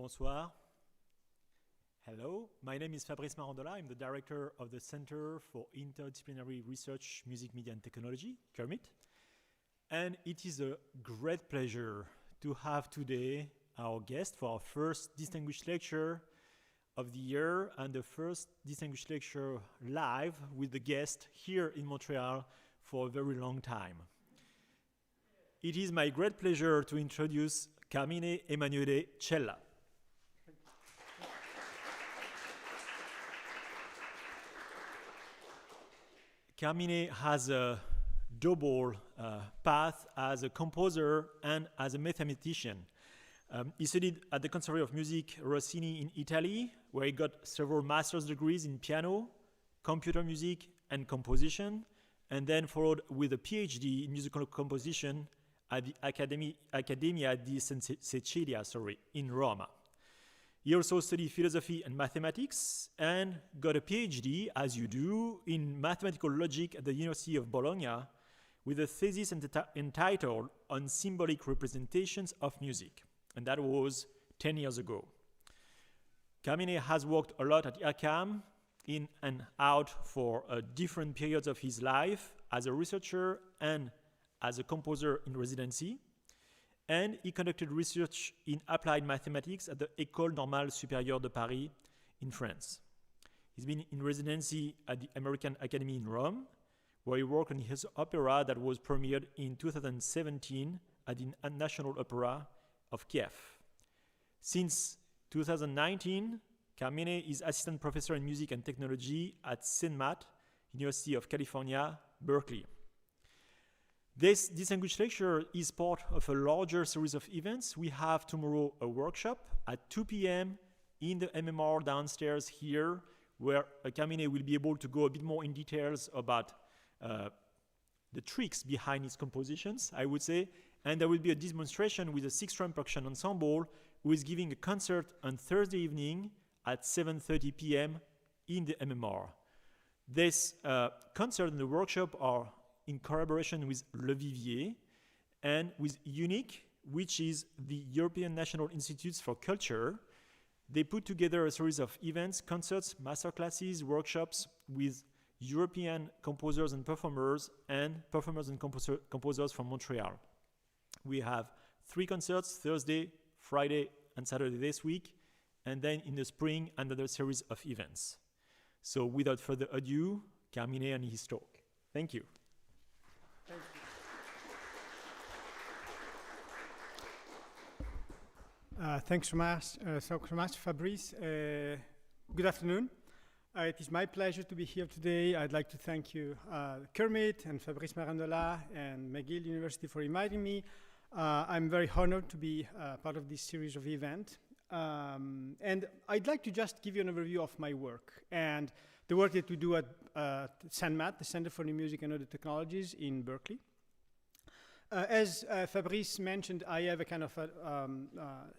Bonsoir. Hello, my name is Fabrice Marandola. I'm the director of the Center for Interdisciplinary Research, Music, Media and Technology, CIRMMT. And it is a great pleasure to have today our guest for our first distinguished lecture of the year and the first distinguished lecture live with the guest here in Montreal for a very long time. It is my great pleasure to introduce Carmine Emanuele Cella. Carmine has a double path as a composer and as a mathematician. He studied at the Conservatory of Music Rossini in Italy, where he got several master's degrees in piano, computer music, and composition, and then followed with a PhD in musical composition at the Accademia di Cecilia in Rome. He also studied philosophy and mathematics and got a PhD, as you do, in mathematical logic at the University of Bologna with a thesis entitled On Symbolic Representations of Music. And that was 10 years ago. Carmine has worked a lot at IRCAM, in and out for different periods of his life as a researcher and as a composer in residency. And he conducted research in applied mathematics at the École Normale Supérieure de Paris in France. He's been in residency at the American Academy in Rome, where he worked on his opera that was premiered in 2017 at the National Opera of Kiev. Since 2019, Carmine is assistant professor in music and technology at CNMAT, University of California, Berkeley. This distinguished lecture is part of a larger series of events. We have tomorrow a workshop at 2 p.m. in the MMR downstairs here, where Carmine will be able to go a bit more in details about the tricks behind his compositions, I would say. And there will be a demonstration with a six-drum percussion ensemble who is giving a concert on Thursday evening at 7:30 p.m. in the MMR. This concert and the workshop are in collaboration with Le Vivier and with UNIC, which is the European National Institutes for Culture. They put together a series of events, concerts, masterclasses, workshops with European composers and performers and composers from Montreal. We have 3 concerts, Thursday, Friday, and Saturday this week, and then in the spring, another series of events. So without further ado, Carmine and his talk. Thank you. Thank you. Thanks so much, Fabrice. Good afternoon. It is my pleasure to be here today. I'd like to thank you, CIRMMT and Fabrice Marandola and McGill University for inviting me. I'm very honored to be part of this series of events. And I'd like to just give you an overview of my work and the work that we do at CNMAT, the Center for New Music and Other Technologies in Berkeley. As Fabrice mentioned, I have a kind of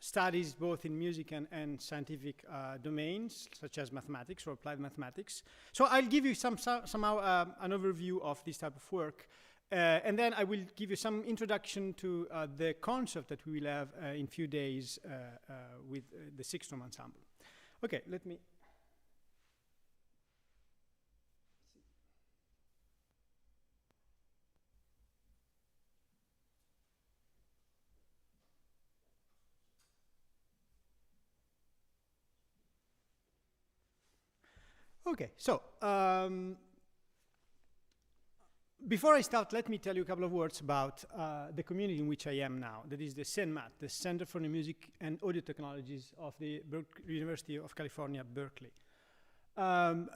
studies both in music and scientific domains, such as mathematics or applied mathematics. So I'll give you somehow an overview of this type of work. And then I will give you some introduction to the concert that we will have in a few days with the six-drum ensemble. Okay, let me... Okay, so before I start, let me tell you a couple of words about the community in which I am now. That is the CNMAT, the Center for New Music and Audio Technologies of the University of California, Berkeley.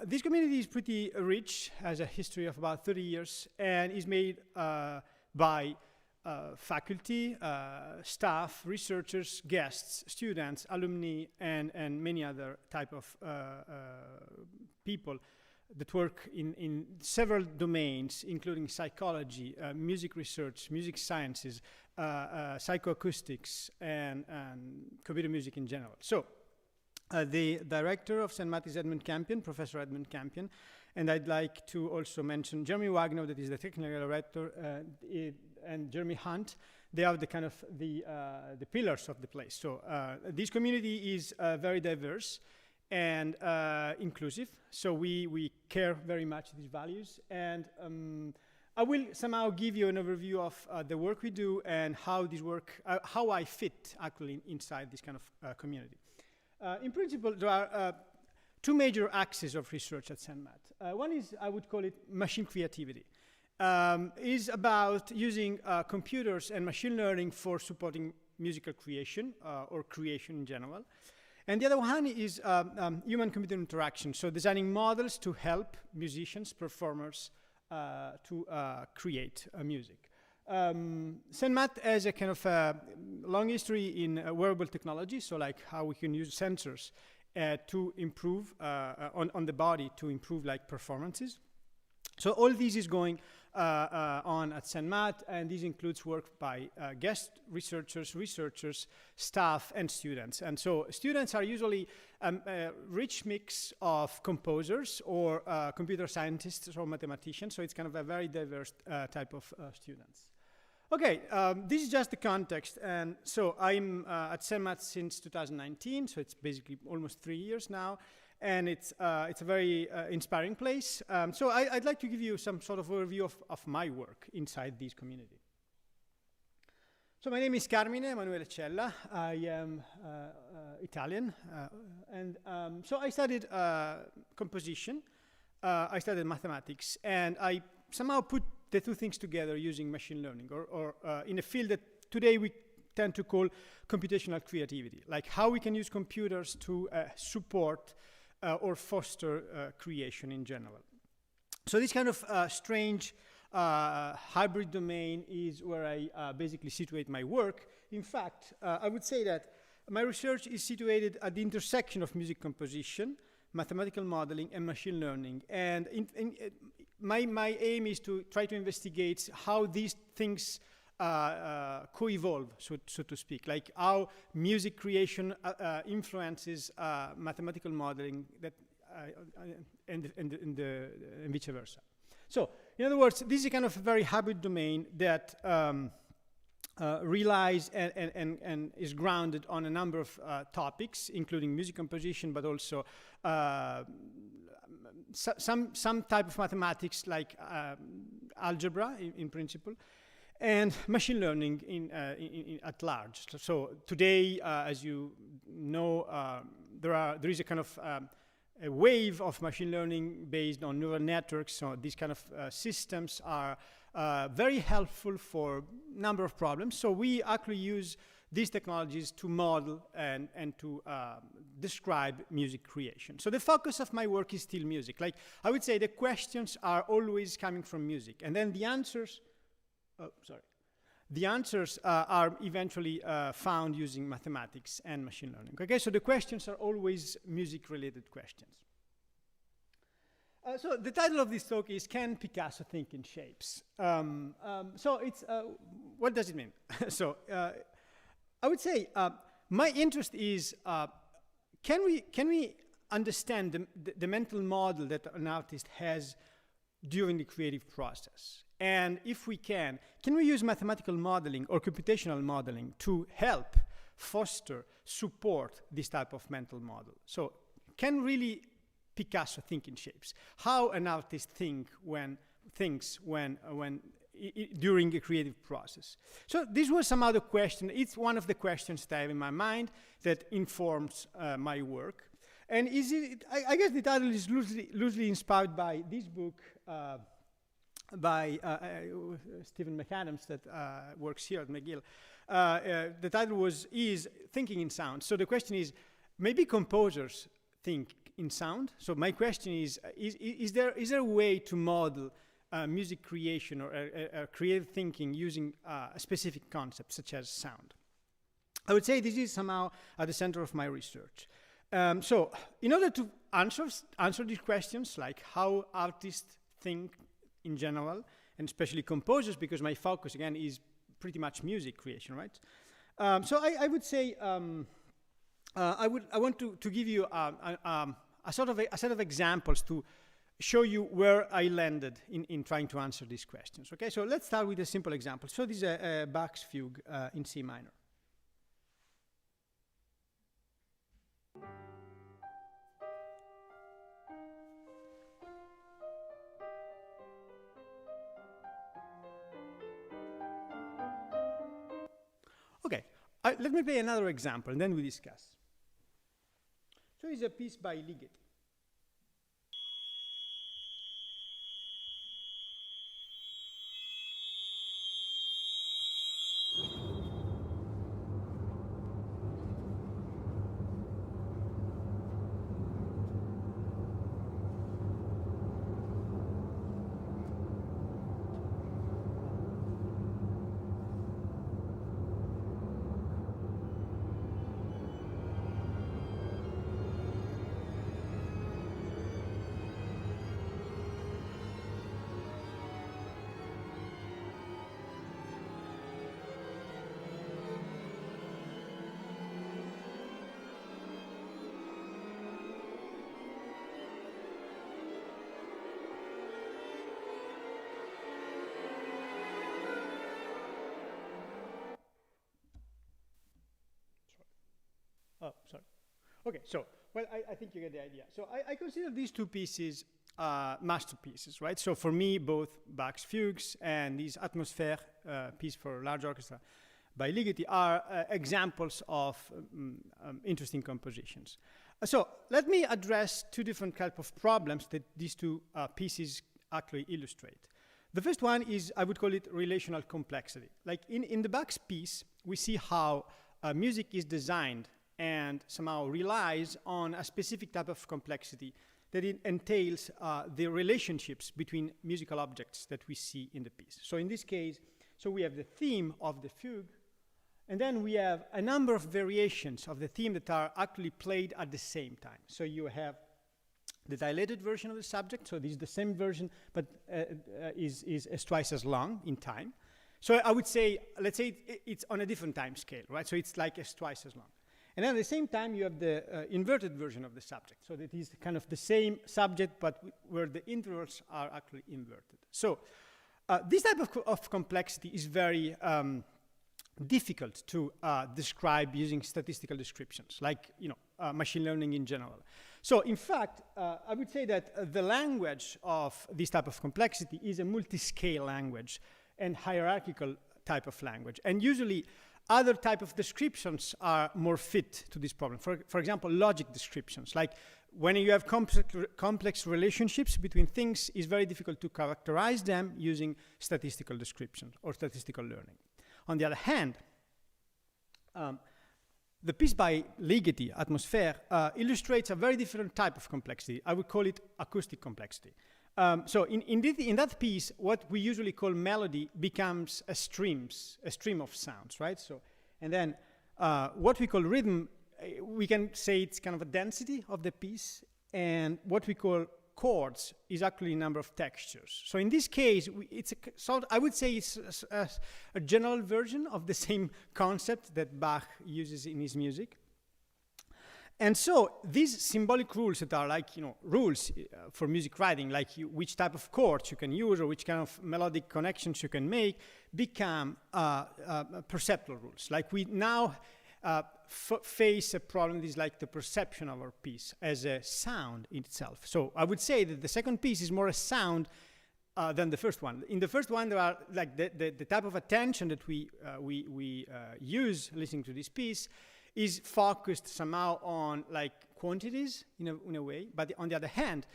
This community is pretty rich, has a history of about 30 years, and is made by faculty, staff, researchers, guests, students, alumni, and many other type of people that work in several domains, including psychology, music research, music sciences, psychoacoustics, and computer music in general. So the director of CNMAT is Edmund Campion, Professor Edmund Campion, and I'd like to also mention Jeremy Wagner, that is the technical director, and Jeremy Hunt, they are the kind of the pillars of the place. So this community is very diverse and inclusive. So we care very much these values. And I will somehow give you an overview of the work we do and how this work, how I fit actually inside this kind of community. In principle, there are two major axes of research at CNMAT. One is, I would call it machine creativity. Is about using computers and machine learning for supporting musical creation or creation in general. And the other one is human-computer interaction, so designing models to help musicians, performers to create music. CNMAT has a kind of long history in wearable technology, so like how we can use sensors to improve on the body to improve like performances. So all this is going on at CNMAT, and this includes work by guest researchers, staff, and students. And so students are usually a rich mix of composers or computer scientists or mathematicians, so it's kind of a very diverse type of students. Okay, this is just the context, and so I'm at CNMAT since 2019, so it's basically almost 3 years now. And it's a very inspiring place. So I'd like to give you some sort of overview of my work inside this community. So my name is Carmine Emanuele Cella. I am Italian. So I studied composition. I studied mathematics. And I somehow put the two things together using machine learning, or in a field that today we tend to call computational creativity, like how we can use computers to support or foster creation in general. So this kind of strange hybrid domain is where I basically situate my work. In fact, I would say that my research is situated at the intersection of music composition, mathematical modeling, and machine learning. And my aim is to try to investigate how these things co-evolve, so to speak, like how music creation influences mathematical modeling that, and vice versa. So, in other words, this is a kind of very hybrid domain that relies and is grounded on a number of topics, including music composition, but also some type of mathematics like algebra in principle, and machine learning at large. So today, as you know, there is a kind of a wave of machine learning based on neural networks. So these kind of systems are very helpful for a number of problems. So we actually use these technologies to model and to describe music creation. So the focus of my work is still music. Like I would say the questions are always coming from music, and then the answers are eventually found using mathematics and machine learning. Okay, so the questions are always music-related questions. So the title of this talk is "Can Picasso Think in Shapes?" So it's what does it mean? So I would say my interest is can we understand the mental model that an artist has during the creative process? And if we can we use mathematical modeling or computational modeling to help foster, support this type of mental model? So can really Picasso think in shapes? How an artist thinks during a creative process? So this was some other question. It's one of the questions that I have in my mind that informs my work. And I guess the title is loosely inspired by this book by Stephen McAdams that works here at McGill. The title is Thinking in Sound. So the question is, maybe composers think in sound? So my question is there a way to model music creation or creative thinking using a specific concept such as sound? I would say this is somehow at the center of my research. So in order to answer these questions, like how artists think in general, and especially composers, because my focus again is pretty much music creation, right? So I would say I want to give you a set of examples to show you where I landed in trying to answer these questions. Okay, so let's start with a simple example. So this is a Bach's fugue in C minor. Okay, let me play another example, and then we discuss. So it's a piece by Ligeti. Oh, sorry. Okay, so, well, I think you get the idea. So I consider these two pieces masterpieces, right? So for me, both Bach's fugues and this atmosphere piece for large orchestra by Ligeti are examples of interesting compositions. So let me address two different types of problems that these two pieces actually illustrate. The first one is, I would call it relational complexity. Like in the Bach's piece, we see how music is designed and somehow relies on a specific type of complexity that it entails the relationships between musical objects that we see in the piece. So in this case, so we have the theme of the fugue, and then we have a number of variations of the theme that are actually played at the same time. So you have the dilated version of the subject, so this is the same version, but is twice as long in time. So I would say, let's say it's on a different time scale, right? So it's like twice as long. And then at the same time, you have the inverted version of the subject. So that is kind of the same subject, but where the intervals are actually inverted. So this type of complexity is very difficult to describe using statistical descriptions, like machine learning in general. So in fact, I would say that the language of this type of complexity is a multi-scale language and hierarchical type of language. And usually, other type of descriptions are more fit to this problem. For example, logic descriptions, like when you have complex relationships between things, it's very difficult to characterize them using statistical descriptions or statistical learning. On the other hand, the piece by Ligeti, Atmosphere, illustrates a very different type of complexity. I would call it acoustic complexity. So in that piece, what we usually call melody becomes a stream of sounds, right? So, and then what we call rhythm, we can say it's kind of a density of the piece, and what we call chords is actually a number of textures. So in this case, I would say it's a general version of the same concept that Bach uses in his music. And so these symbolic rules that are like, rules for music writing, like which type of chords you can use or which kind of melodic connections you can make, become perceptual rules. Like we now face a problem that is like the perception of our piece as a sound in itself. So I would say that the second piece is more a sound than the first one. In the first one, there are like the type of attention that we use listening to this piece is focused somehow on like quantities in a way, but on the other hand,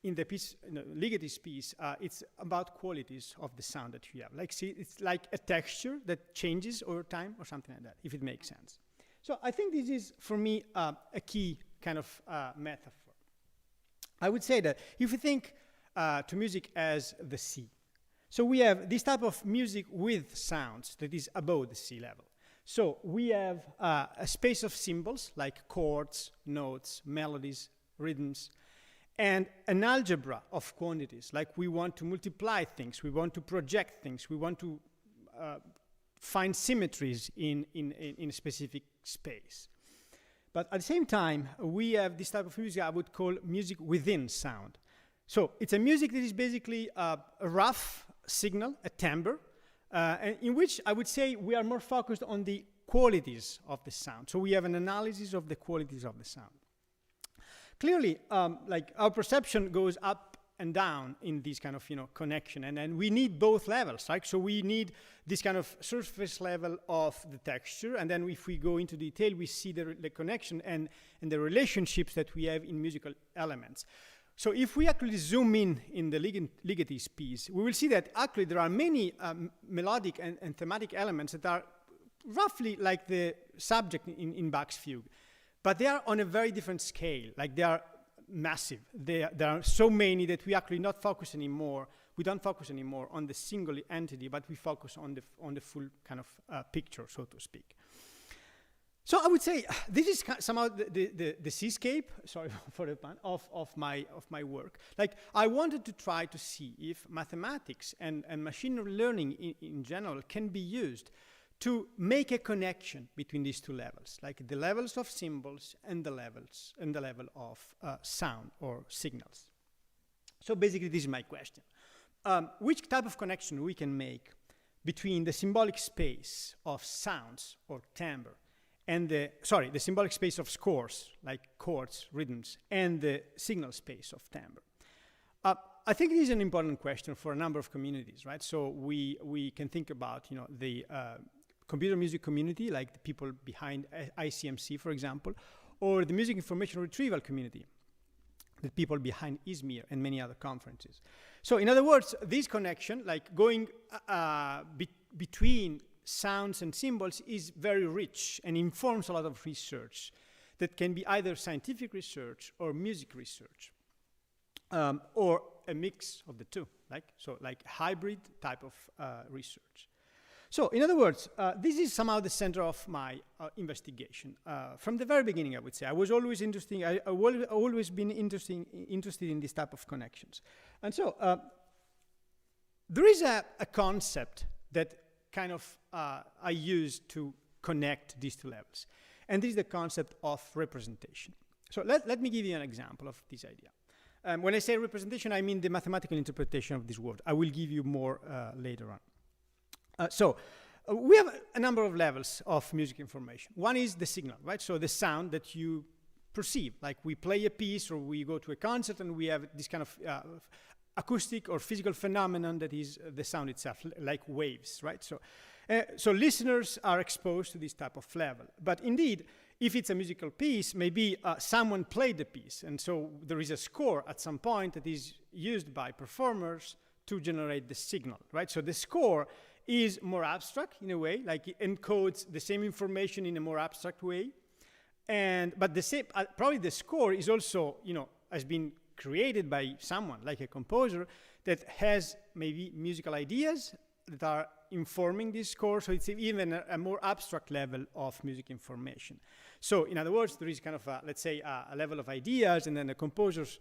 in the piece, Ligeti's piece, it's about qualities of the sound that you have. Like, see, it's like a texture that changes over time or something like that, if it makes sense. So I think this is, for me, a key kind of metaphor. I would say that if you think to music as the sea, so we have this type of music with sounds that is above the sea level. So we have a space of symbols like chords, notes, melodies, rhythms, and an algebra of quantities. Like we want to multiply things, we want to project things, we want to find symmetries in a specific space. But at the same time, we have this type of music I would call music within sound. So it's a music that is basically a rough signal, a timbre, and in which I would say we are more focused on the qualities of the sound. So we have an analysis of the qualities of the sound. Clearly, like our perception goes up and down in this kind of connection, and we need both levels, right? So we need this kind of surface level of the texture, and then if we go into detail, we see the connection and the relationships that we have in musical elements. So if we actually zoom in the Ligetis piece, we will see that actually there are many melodic and thematic elements that are roughly like the subject in Bach's fugue, but they are on a very different scale. Like they are massive. There are so many that we actually not focus anymore. We don't focus anymore on the single entity, but we focus on the full kind of picture, so to speak. So I would say this is somehow the seascape, sorry for the pun, of my work. Like I wanted to try to see if mathematics and machine learning in general can be used to make a connection between these two levels, like the levels of symbols and the level of sound or signals. So basically, this is my question: which type of connection we can make between the symbolic space of sounds or timbre and the symbolic space of scores, like chords, rhythms, and the signal space of timbre? I think this is an important question for a number of communities, right? So we can think about, the computer music community, like the people behind ICMC, for example, or the music information retrieval community, the people behind ISMIR and many other conferences. So in other words, this connection, like going between sounds and symbols, is very rich and informs a lot of research that can be either scientific research or music research, or a mix of the two, like hybrid type of research. So, in other words, this is somehow the center of my investigation. From the very beginning, I would say. I was always interested, I've always been interested in this type of connections. And so, there is a concept that kind of I use to connect these two levels. And this is the concept of representation. So, let me give you an example of this idea. When I say representation, I mean the mathematical interpretation of this word. I will give you more later on. We have a number of levels of music information. One is the signal, right? So the sound that you perceive, like we play a piece or we go to a concert and we have this kind of acoustic or physical phenomenon that is the sound itself, like waves, right? So listeners are exposed to this type of level. But indeed, if it's a musical piece, maybe someone played the piece, and so there is a score at some point that is used by performers to generate the signal, right? So the score is more abstract in a way, like it encodes the same information in a more abstract way. But the same, probably the score is also, has been created by someone, like a composer, that has maybe musical ideas that are informing this score, so it's even a more abstract level of music information. So in other words, there is kind of, let's say, a level of ideas, and then the composers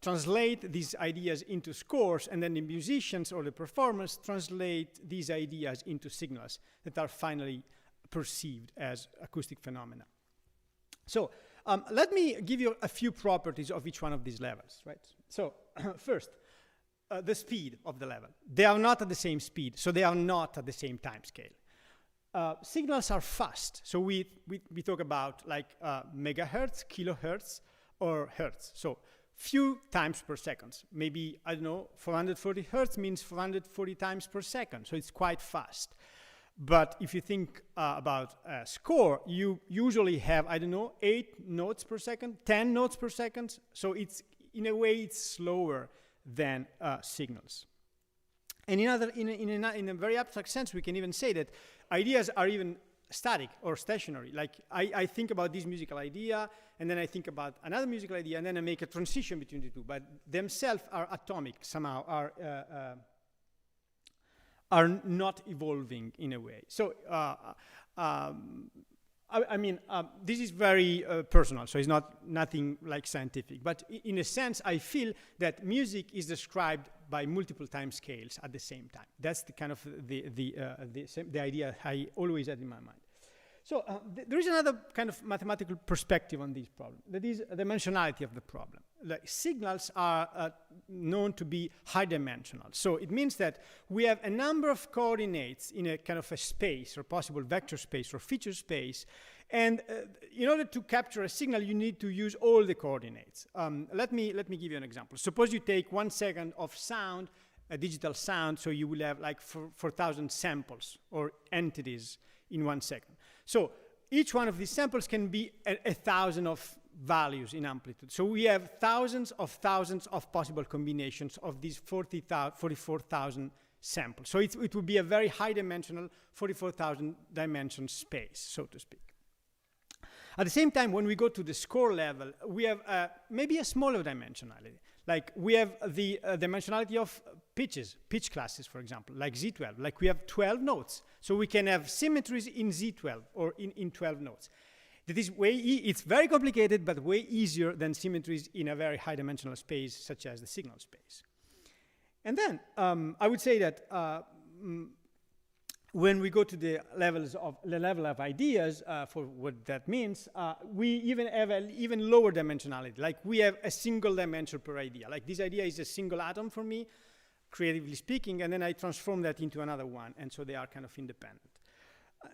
translate these ideas into scores, and then the musicians or the performers translate these ideas into signals that are finally perceived as acoustic phenomena. So let me give you a few properties of each one of these levels, right? So first, the speed of the level. They are not at the same speed, so they are not at the same time scale. Signals are fast, so we talk about like megahertz, kilohertz, or hertz. So few times per second. Maybe, 440 hertz means 440 times per second, so it's quite fast. But if you think about a score, you usually have, 8 notes per second, 10 notes per second, so it's, in a way, it's slower than signals. And in a very abstract sense, we can even say that ideas are even static or stationary. Like I think about this musical idea, and then I think about another musical idea, and then I make a transition between the two, but themselves are atomic somehow, are not evolving in a way. So this is very personal, so it's nothing like scientific. But in a sense, I feel that music is described by multiple time scales at the same time. That's the kind of the idea I always had in my mind. So there is another kind of mathematical perspective on this problem. That is the dimensionality of the problem. like signals are known to be high dimensional. So it means that we have a number of coordinates in a kind of a space or possible vector space or feature space. And in order to capture a signal, you need to use all the coordinates. Let me give you an example. Suppose you take 1 second of sound, a digital sound, so you will have like 4,000 samples or entities in 1 second. So each one of these samples can be 1,000 of values in amplitude. So we have thousands of possible combinations of these 44,000 samples. So it would be a very high dimensional 44,000 dimension space, so to speak. At the same time, when we go to the score level, we have maybe a smaller dimensionality. Like we have the dimensionality of pitches, pitch classes, for example, like Z12. Like we have 12 notes. So we can have symmetries in Z12 or in 12 notes. That is it's very complicated, but way easier than symmetries in a very high dimensional space, such as the signal space. And then I would say that when we go to the level of ideas, for what that means, we even have an even lower dimensionality. Like we have a single dimension per idea. Like this idea is a single atom for me, creatively speaking, and then I transform that into another one, and so they are kind of independent.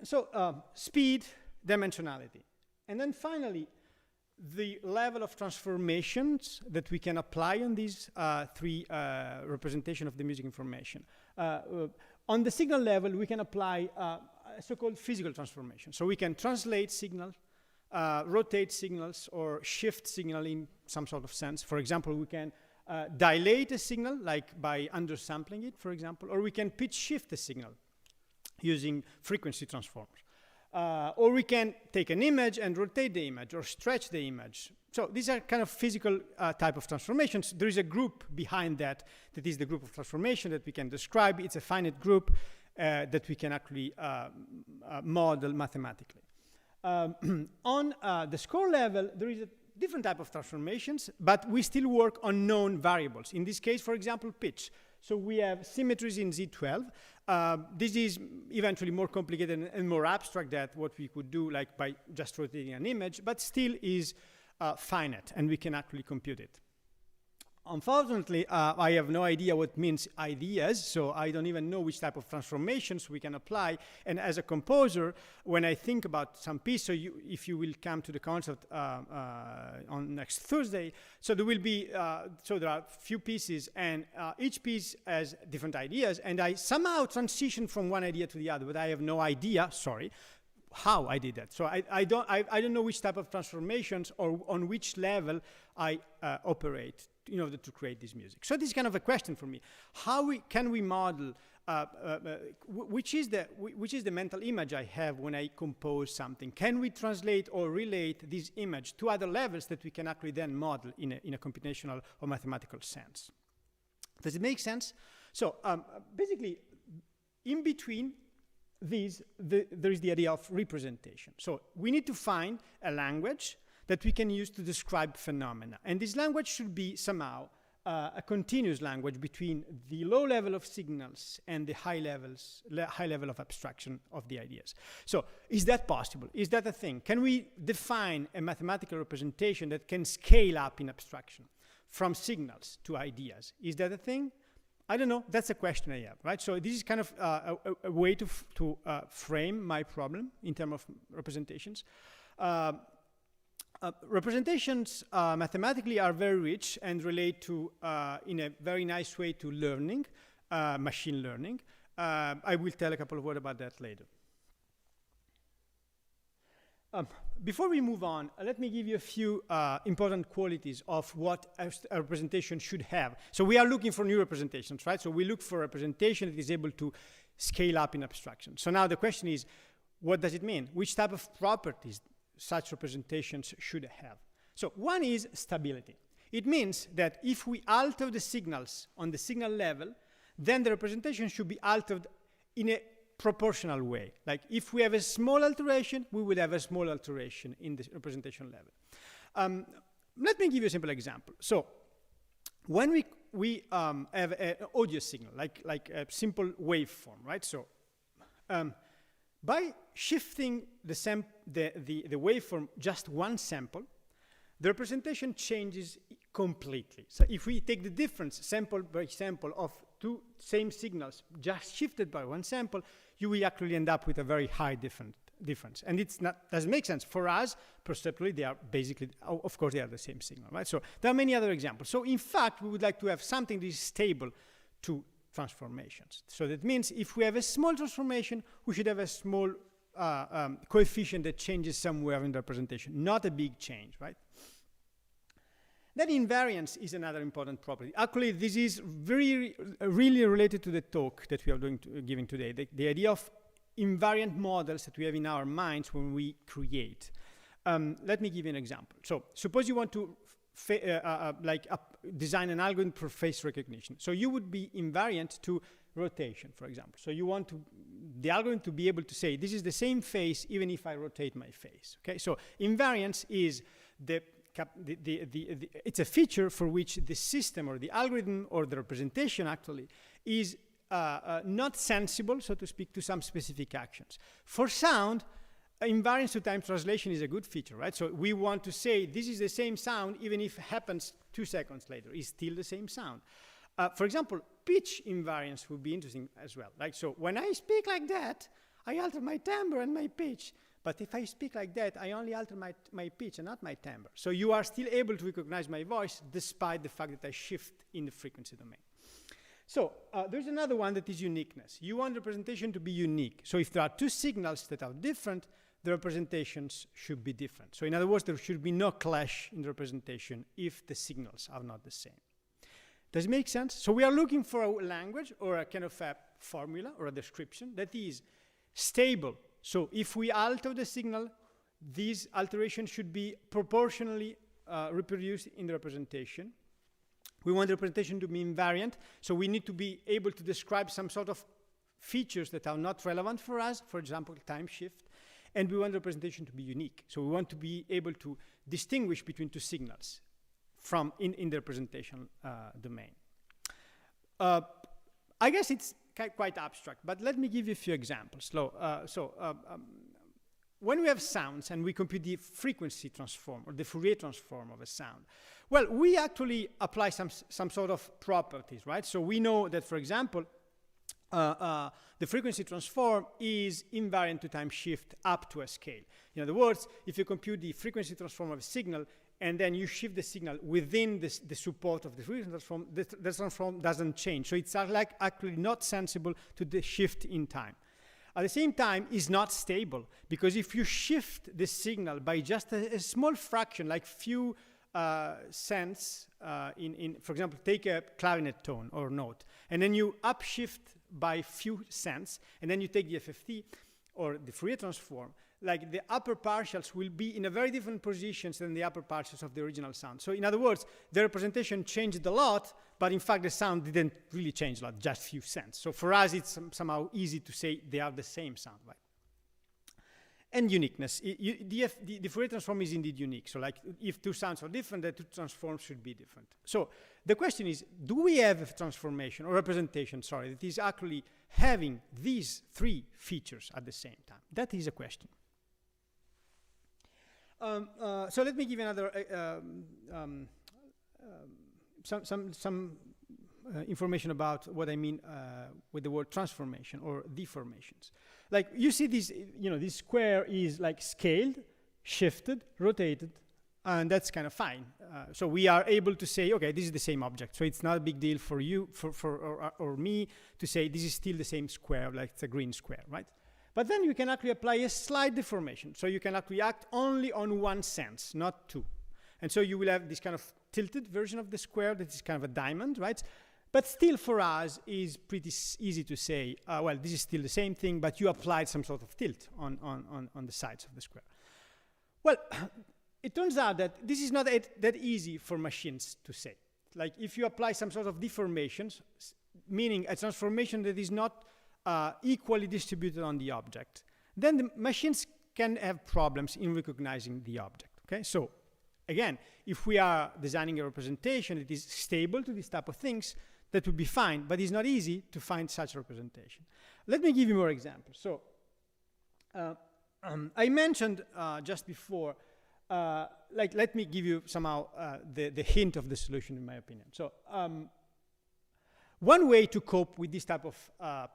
So speed, dimensionality. And then finally, the level of transformations that we can apply on these three representation of the music information. On the signal level, we can apply a so-called physical transformation. So we can translate signal, rotate signals, or shift signal in some sort of sense. For example, we can dilate a signal, like by undersampling it, for example, or we can pitch shift a signal using frequency transformers. Or we can take an image and rotate the image or stretch the image. So these are kind of physical type of transformations. There is a group behind that is the group of transformation that we can describe. It's a finite group that we can actually model mathematically. On the score level, there is a different type of transformations, but we still work on known variables. In this case, for example, pitch. So we have symmetries in Z12. This is eventually more complicated and more abstract than what we could do like by just rotating an image, but still is finite, and we can actually compute it. Unfortunately, I have no idea what means ideas, so I don't even know which type of transformations we can apply. And as a composer, when I think about some piece, so if you will come to the concert on next Thursday, so there will be, so there are a few pieces, and each piece has different ideas, and I somehow transition from one idea to the other, but I have no idea, sorry, how I did that. So I don't know which type of transformations or on which level I operate in order to create this music. So this is kind of a question for me. How can we model, which is the mental image I have when I compose something? Can we translate or relate this image to other levels that we can actually then model in a computational or mathematical sense? Does it make sense? So basically, in between these, there is the idea of representation. So we need to find a language that we can use to describe phenomena. And this language should be somehow a continuous language between the low level of signals and the high level of abstraction of the ideas. So is that possible? Is that a thing? Can we define a mathematical representation that can scale up in abstraction from signals to ideas? Is that a thing? I don't know. That's a question I have, right? So this is kind of a way to frame my problem in terms of representations. Representations mathematically are very rich and relate to, in a very nice way, to learning, machine learning. I will tell a couple of words about that later. Before we move on, let me give you a few important qualities of what a representation should have. So we are looking for new representations, right? So we look for a representation that is able to scale up in abstraction. So now the question is, what does it mean? Which type of properties such representations should have? So one is stability. It means that if we alter the signals on the signal level, then the representation should be altered in a proportional way. Like if we have a small alteration, we will have a small alteration in the representation level. Let me give you a simple example. So when we have an audio signal, like a simple waveform, right? So by shifting the waveform just one sample, the representation changes completely. So if we take the difference sample by sample of two same signals just shifted by one sample, you will actually end up with a very high difference. And it's not, doesn't make sense. For us, perceptually, they are basically, of course, they are the same signal, right? So there are many other examples. So in fact, we would like to have something that is stable to transformations. So that means if we have a small transformation, we should have a small coefficient that changes somewhere in the representation, not a big change, right? Then invariance is another important property. Actually, this is really related to the talk that we are giving today, the idea of invariant models that we have in our minds when we create. Let me give you an example. So suppose you want to design an algorithm for face recognition. So you would be invariant to rotation, for example. So you want the algorithm to be able to say, this is the same face even if I rotate my face. Okay, so invariance is it's a feature for which the system or the algorithm or the representation actually is not sensible, so to speak, to some specific actions. For sound, invariance to time translation is a good feature, right? So we want to say this is the same sound even if it happens 2 seconds later. It's still the same sound. For example, pitch invariance would be interesting as well. Like, so when I speak like that, I alter my timbre and my pitch. But if I speak like that, I only alter my pitch and not my timbre. So you are still able to recognize my voice despite the fact that I shift in the frequency domain. So there's another one that is uniqueness. You want representation to be unique. So if there are two signals that are different, the representations should be different. So in other words, there should be no clash in the representation if the signals are not the same. Does it make sense? So we are looking for a language or a kind of a formula or a description that is stable. So if we alter the signal, these alterations should be proportionally reproduced in the representation. We want the representation to be invariant, so we need to be able to describe some sort of features that are not relevant for us, for example, time shift, and we want the representation to be unique. So we want to be able to distinguish between two signals from in the representation domain. I guess it's quite abstract, but let me give you a few examples. When we have sounds and we compute the frequency transform or the Fourier transform of a sound, well, we actually apply some sort of properties, right? So we know that, for example, the frequency transform is invariant to time shift up to a scale. In other words, if you compute the frequency transform of a signal and then you shift the signal within the support of the frequency transform, the transform doesn't change. So it's actually not sensible to the shift in time. At the same time, it's not stable, because if you shift the signal by just a small fraction, like few cents, for example, take a clarinet tone or note, and then you upshift by few cents, and then you take the FFT or the Fourier transform, like the upper partials will be in a very different positions than the upper partials of the original sound. So in other words, the representation changed a lot, but in fact the sound didn't really change a lot, just few cents. So for us, it's somehow easy to say they are the same sound, right? And uniqueness. The Fourier transform is indeed unique. So like if two sounds are different, the two transforms should be different. So the question is, do we have a transformation or representation, sorry, that is actually having these three features at the same time? That is a question. So let me give you another some information about what I mean with the word transformation or deformations. Like you see this, this square is like scaled, shifted, rotated, and that's kind of fine. So we are able to say, okay, this is the same object. So it's not a big deal for you, or me to say this is still the same square, like it's a green square, right? But then you can actually apply a slight deformation. So you can actually act only on one sense, not two. And so you will have this kind of tilted version of the square that is kind of a diamond, right? But still for us is pretty easy to say, well, this is still the same thing, but you applied some sort of tilt on the sides of the square. Well, it turns out that this is not that easy for machines to say. Like if you apply some sort of deformations, meaning a transformation that is not equally distributed on the object, then the machines can have problems in recognizing the object, okay? So again, if we are designing a representation that is stable to this type of things, that would be fine, but it's not easy to find such representation. Let me give you more examples. So I mentioned just before let me give you somehow the hint of the solution, in my opinion. So one way to cope with this type of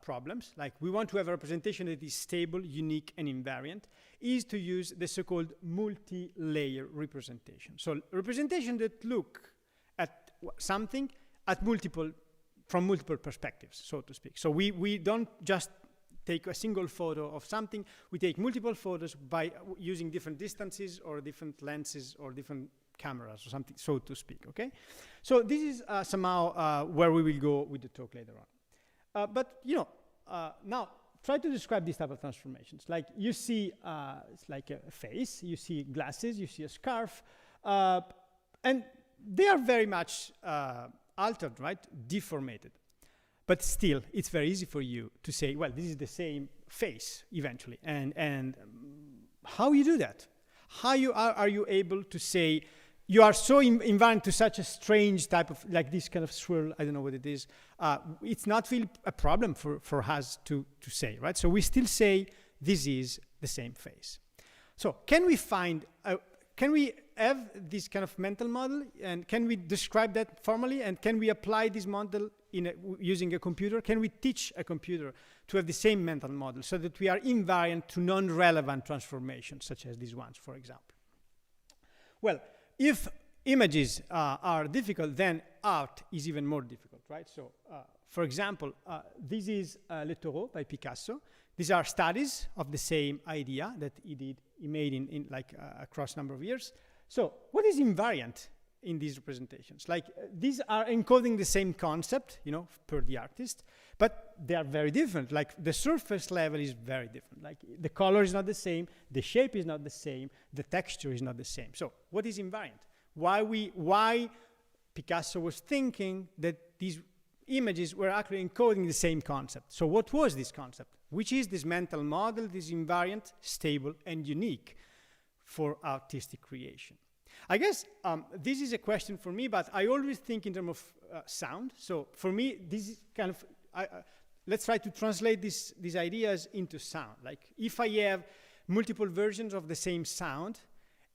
problems, like we want to have a representation that is stable, unique, and invariant, is to use the so-called multi-layer representation. So representation that look at something at from multiple perspectives, so to speak. So we don't just take a single photo of something, we take multiple photos by using different distances or different lenses or different cameras or something, so to speak, okay? So this is somehow where we will go with the talk later on. But, you know, now try to describe this type of transformations. Like you see, it's like a face, you see glasses, you see a scarf, and they are very much altered, right? Deformated. But still, it's very easy for you to say, well, this is the same face eventually. And how you do that? How are you able to say, you are so invariant to such a strange type of, like this kind of swirl, I don't know what it is. It's not really a problem for us to say, right? So we still say this is the same face. So can we can we have this kind of mental model, and can we describe that formally, and can we apply this model using a computer? Can we teach a computer to have the same mental model so that we are invariant to non-relevant transformations, such as these ones, for example? Well, if images are difficult, then art is even more difficult, right? So, for example, this is Le Taureau by Picasso. These are studies of the same idea that he made in like across a number of years. So what is invariant in these representations? Like these are encoding the same concept, you know, per the artist, but they are very different. Like the surface level is very different. Like the color is not the same, the shape is not the same, the texture is not the same. So what is invariant? Why Picasso was thinking that these images were actually encoding the same concept. So what was this concept? Which is this mental model, this invariant, stable, and unique for artistic creation? I guess this is a question for me, but I always think in terms of sound. So for me, this is kind of, let's try to translate these ideas into sound. Like if I have multiple versions of the same sound,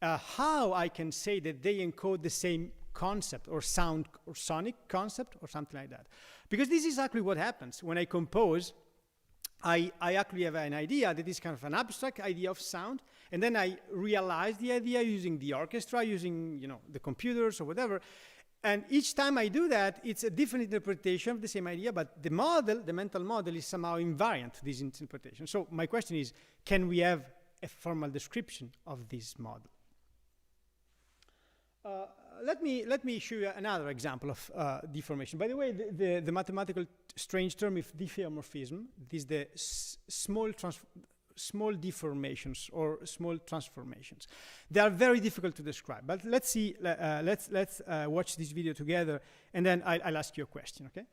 how I can say that they encode the same concept or sound or sonic concept or something like that. Because this is actually what happens when I compose. I actually have an idea that is kind of an abstract idea of sound, and then I realize the idea using the orchestra, using, you know, the computers or whatever. And each time I do that, it's a different interpretation of the same idea, but the model, the mental model, is somehow invariant to this interpretation. So my question is, can we have a formal description of this model? Let me show you another example of deformation. By the way, the mathematical strange term is diffeomorphism. This is the small deformations or small transformations. They are very difficult to describe. But let's see. Let's watch this video together, and then I'll ask you a question. Okay?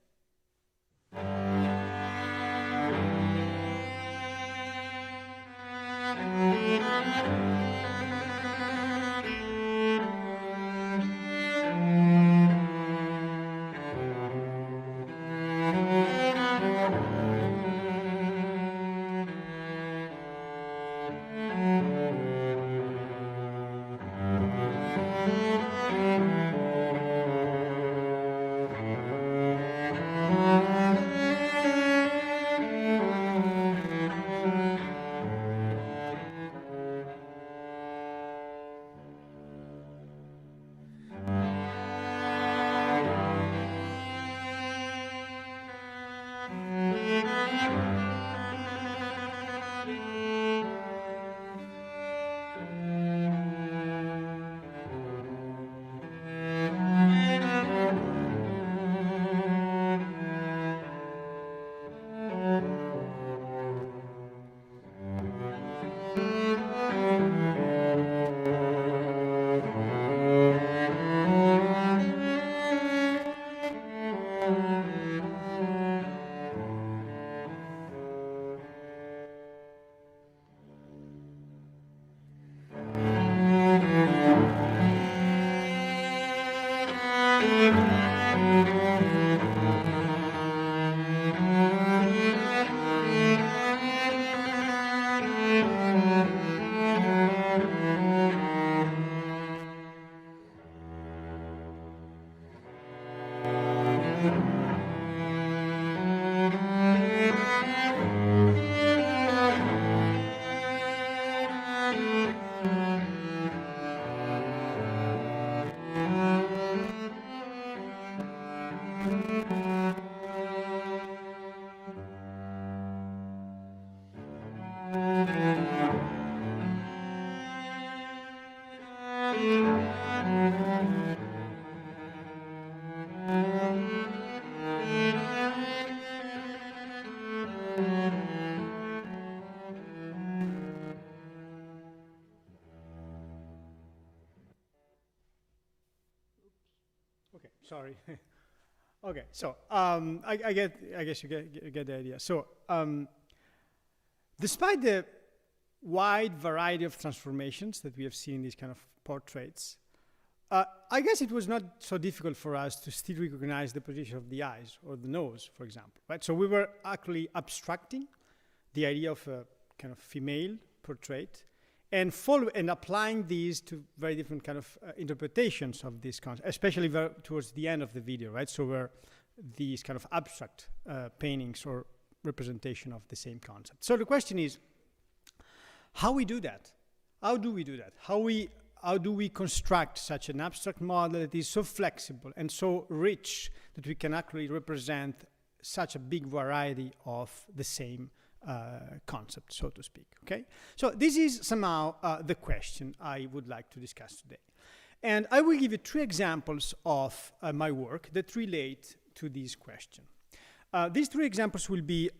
Sorry. Okay, so I guess you get the idea. So despite the wide variety of transformations that we have seen in these kind of portraits, I guess it was not so difficult for us to still recognize the position of the eyes or the nose, for example, right? So we were actually abstracting the idea of a kind of female portrait and applying these to very different kind of interpretations of this concept, especially towards the end of the video, right? So where these kind of abstract paintings or representation of the same concept. So the question is, how we do that? How do we do that? How do we construct such an abstract model that is so flexible and so rich that we can actually represent such a big variety of the same concept, so to speak, okay? So this is somehow the question I would like to discuss today. And I will give you 3 examples of my work that relate to this question. These 3 examples will be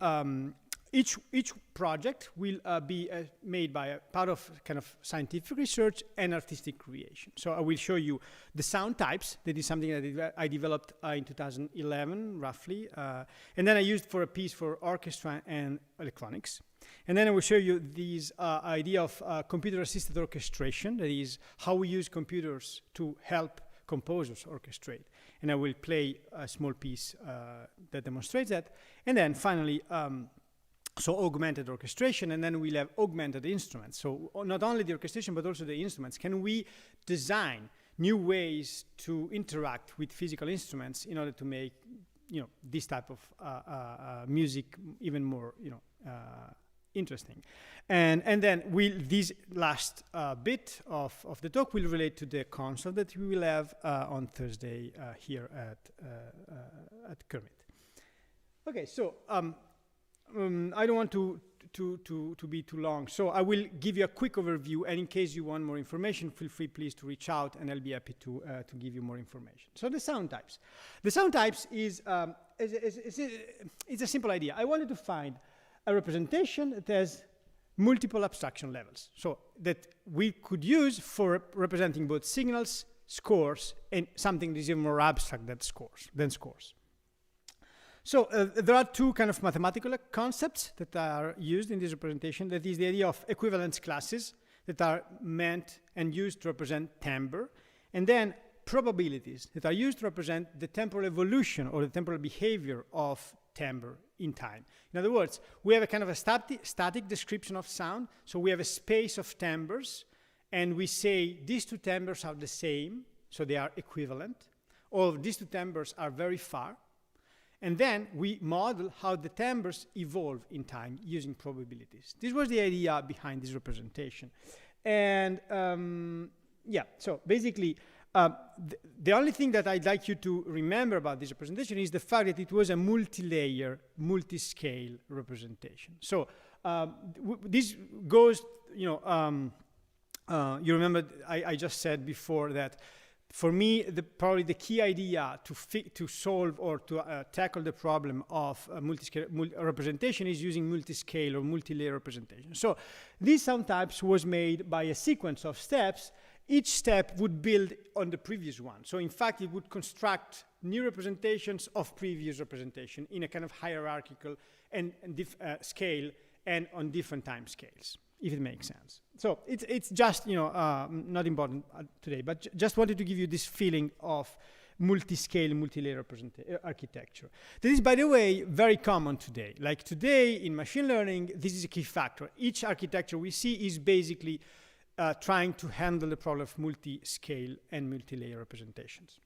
each project will be made by a part of kind of scientific research and artistic creation. So I will show you the sound types. That is something that I developed in 2011, roughly. And then I used for a piece for orchestra and electronics. And then I will show you this idea of computer-assisted orchestration. That is how we use computers to help composers orchestrate. And I will play a small piece that demonstrates that. And then finally, so augmented orchestration, and then we'll have augmented instruments. So not only the orchestration, but also the instruments. Can we design new ways to interact with physical instruments in order to make, this type of music even more, interesting? And then this last bit of the talk will relate to the concert that we will have on Thursday here at CIRMMT. Okay, so I don't want to be too long, so I will give you a quick overview, and in case you want more information, feel free please to reach out, and I'll be happy to give you more information. So the sound types. The sound types is a simple idea. I wanted to find a representation that has multiple abstraction levels, so that we could use for representing both signals, scores, and something that is even more abstract than scores. So there are 2 kind of mathematical concepts that are used in this representation. That is the idea of equivalence classes that are meant and used to represent timbre, and then probabilities that are used to represent the temporal evolution or the temporal behavior of timbre in time. In other words, we have a kind of a static description of sound. So we have a space of timbres, and we say these 2 timbres are the same, so they are equivalent, or these 2 timbres are very far. And then we model how the timbres evolve in time using probabilities. This was the idea behind this representation. And yeah, so basically, the only thing that I'd like you to remember about this representation is the fact that it was a multi-layer, multi-scale representation. So this goes, you remember I just said before that for me, probably the key idea to solve or to tackle the problem of multi-scale representation is using multi-scale or multi-layer representation. So this sound types was made by a sequence of steps. Each step would build on the previous one. So in fact, it would construct new representations of previous representation in a kind of hierarchical and scale and on different time scales, if it makes sense. So it's just, not important today, but just wanted to give you this feeling of multi-scale, multi-layer architecture. This is, by the way, very common today. Like today in machine learning, this is a key factor. Each architecture we see is basically trying to handle the problem of multi-scale and multi-layer representations.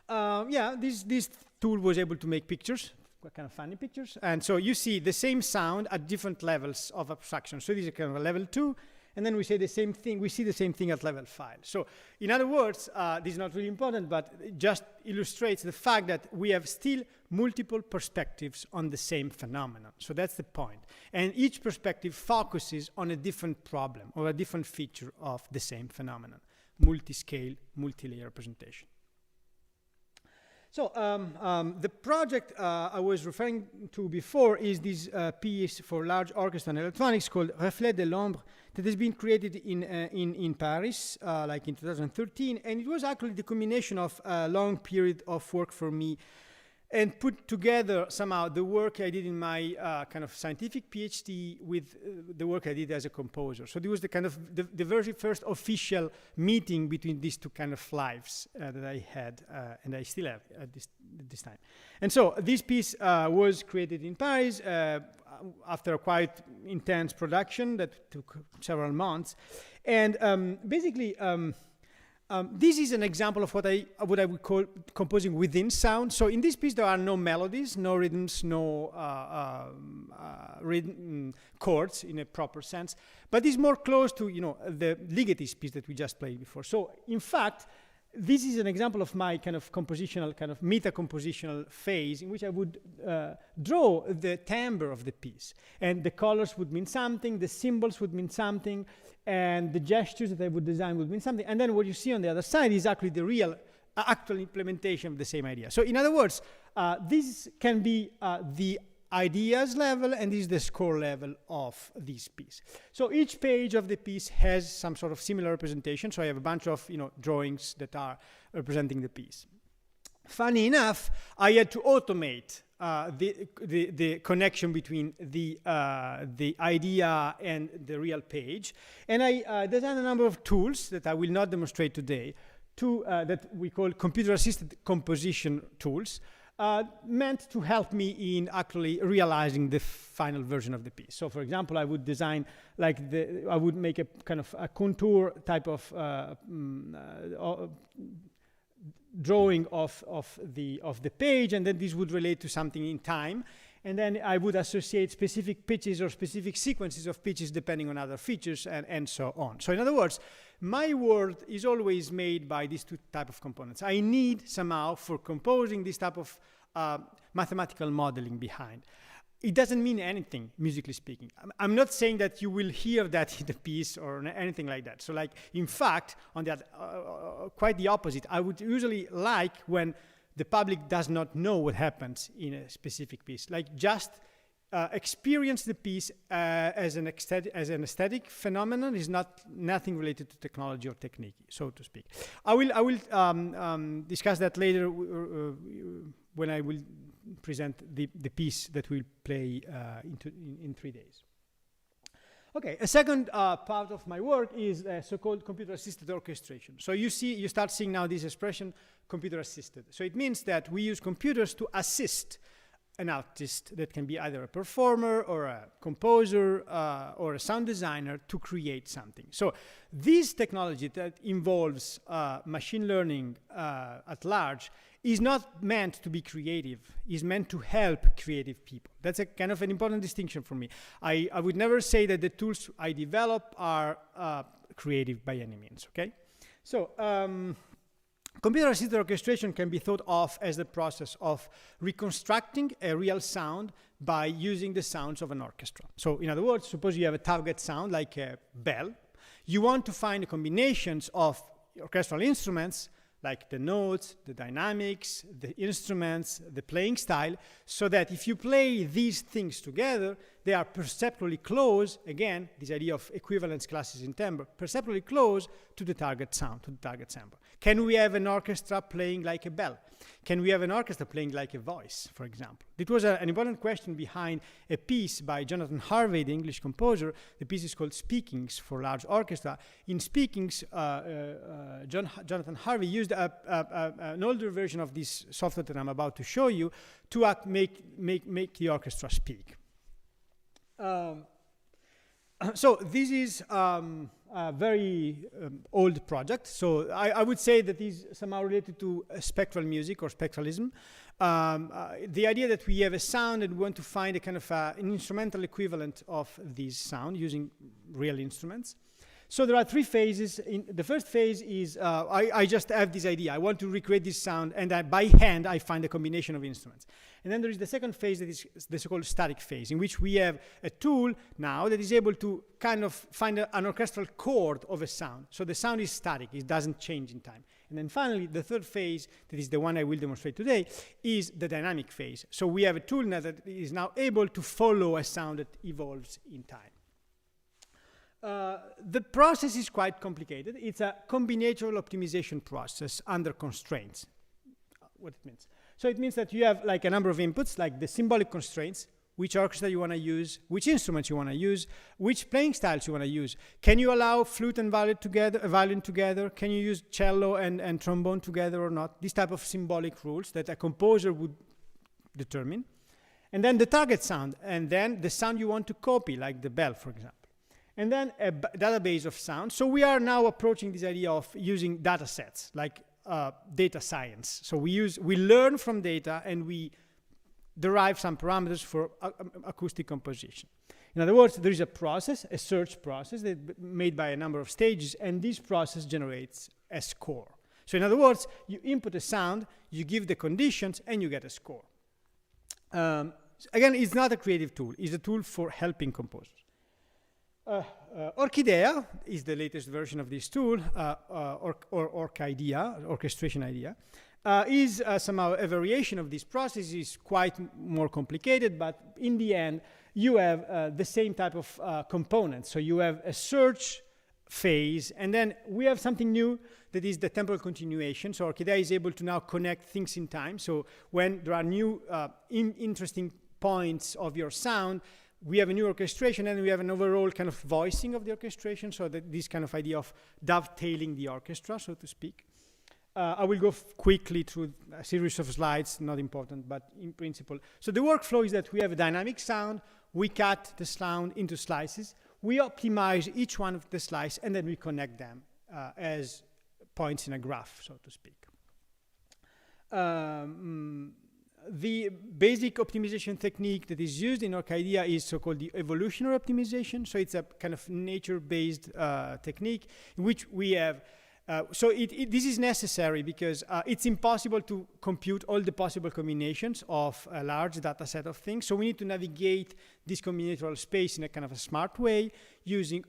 This tool was able to make pictures, kind of funny pictures. And so you see the same sound at different levels of abstraction. So this is kind of a level 2, and then we say the same thing. We see the same thing at level 5. So in other words, this is not really important, but it just illustrates the fact that we have still multiple perspectives on the same phenomenon. So that's the point. And each perspective focuses on a different problem or a different feature of the same phenomenon, multi-scale, multi-layer representation. So the project I was referring to before is this piece for large orchestra and electronics called Reflet de l'Ombre that has been created in Paris, like in 2013, and it was actually the combination of a long period of work for me and put together somehow the work I did in my kind of scientific PhD with the work I did as a composer. So there was the kind of the very first official meeting between these two kind of lives that I had and I still have at this time. And so this piece was created in Paris after a quite intense production that took several months. And basically, this is an example of what I would call composing within sound. So in this piece, there are no melodies, no rhythms, no chords in a proper sense, but it's more close to, the legatus piece that we just played before. So in fact, this is an example of my kind of compositional, kind of meta-compositional phase in which I would draw the timbre of the piece. And the colors would mean something, the symbols would mean something, and the gestures that I would design would mean something. And then what you see on the other side is actually the real, actual implementation of the same idea. So in other words, this can be the ideas level, and this is the score level of this piece. So each page of the piece has some sort of similar representation. So I have a bunch of drawings that are representing the piece. Funny enough, I had to automate the connection between the idea and the real page. And I designed a number of tools that I will not demonstrate today, that we call computer-assisted composition tools, meant to help me in actually realizing the final version of the piece. So for example, I would design I would make a kind of a contour type of drawing of the page, and then this would relate to something in time, and then I would associate specific pitches or specific sequences of pitches depending on other features, and so on. So in other words, my world is always made by these two type of components. I need somehow for composing this type of mathematical modeling behind. It doesn't mean anything, musically speaking. I'm not saying that you will hear that in the piece or anything like that. So in fact, on the other, quite the opposite. I would usually like when the public does not know what happens in a specific piece, just experience the piece as an aesthetic phenomenon. Is nothing related to technology or technique, so to speak. I will discuss that later when I will present the piece that we'll play in 3 days. Okay, a second part of my work is so-called computer-assisted orchestration. So you start seeing now this expression, computer-assisted. So it means that we use computers to assist an artist that can be either a performer or a composer or a sound designer to create something. So this technology that involves machine learning at large is not meant to be creative, is meant to help creative people. That's a kind of an important distinction for me. I would never say that the tools I develop are creative by any means, okay? So computer-assisted orchestration can be thought of as the process of reconstructing a real sound by using the sounds of an orchestra. So in other words, suppose you have a target sound like a bell. You want to find the combinations of orchestral instruments like the notes, the dynamics, the instruments, the playing style, so that if you play these things together, they are perceptually close, again, this idea of equivalence classes in timbre, perceptually close to the target sound, to the target sample. Can we have an orchestra playing like a bell? Can we have an orchestra playing like a voice, for example? It was an important question behind a piece by Jonathan Harvey, the English composer. The piece is called Speakings for Large Orchestra. In Speakings, Jonathan Harvey used an older version of this software that I'm about to show you to make the orchestra speak. So this is a very old project. So I would say that is somehow related to spectral music or spectralism. The idea that we have a sound and we want to find a kind of an instrumental equivalent of this sound using real instruments. So there are 3 phases. The first phase is I just have this idea. I want to recreate this sound, and by hand I find a combination of instruments. And then there is the second phase that is the so-called static phase, in which we have a tool now that is able to kind of find an orchestral chord of a sound. So the sound is static. It doesn't change in time. And then finally, the third phase, that is the one I will demonstrate today, is the dynamic phase. So we have a tool now that is now able to follow a sound that evolves in time. The process is quite complicated. It's a combinatorial optimization process under constraints. What it means. So it means that you have like a number of inputs, like the symbolic constraints, which orchestra you want to use, which instruments you want to use, which playing styles you want to use. Can you allow flute and violin together? Can you use cello and trombone together or not? This type of symbolic rules that a composer would determine. And then the target sound, and then the sound you want to copy, like the bell, for example. And then a database of sounds. So we are now approaching this idea of using data sets, like data science. So we learn from data and we derive some parameters for acoustic composition. In other words, there is a process, a search process made by a number of stages, and this process generates a score. So in other words, you input a sound, you give the conditions, and you get a score. Again, it's not a creative tool. It's a tool for helping composers. Orchidea is the latest version of this tool, orchestration idea, is somehow a variation of this process. Is quite more complicated, but in the end, you have the same type of components. So you have a search phase, and then we have something new that is the temporal continuation. So Orchidea is able to now connect things in time. So when there are new interesting points of your sound, we have a new orchestration, and we have an overall kind of voicing of the orchestration, so that this kind of idea of dovetailing the orchestra, so to speak. I will go quickly through a series of slides, not important, but in principle. So the workflow is that we have a dynamic sound, we cut the sound into slices, we optimize each one of the slices, and then we connect them as points in a graph, so to speak. The basic optimization technique that is used in Orchidea is so-called the evolutionary optimization. So it's a kind of nature-based technique in which we have, this is necessary because it's impossible to compute all the possible combinations of a large data set of things. So we need to navigate this combinatorial space in a kind of a smart way using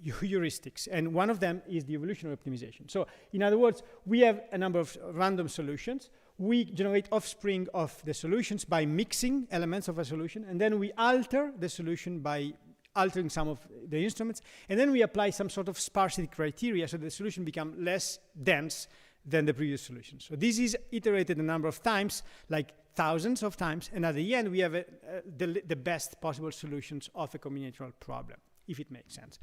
heuristics. And one of them is the evolutionary optimization. So in other words, we have a number of random solutions. We generate offspring of the solutions by mixing elements of a solution, and then we alter the solution by altering some of the instruments, and then we apply some sort of sparsity criteria so the solution becomes less dense than the previous solution. So this is iterated a number of times, like thousands of times, and at the end we have the best possible solutions of a combinatorial problem, if it makes sense.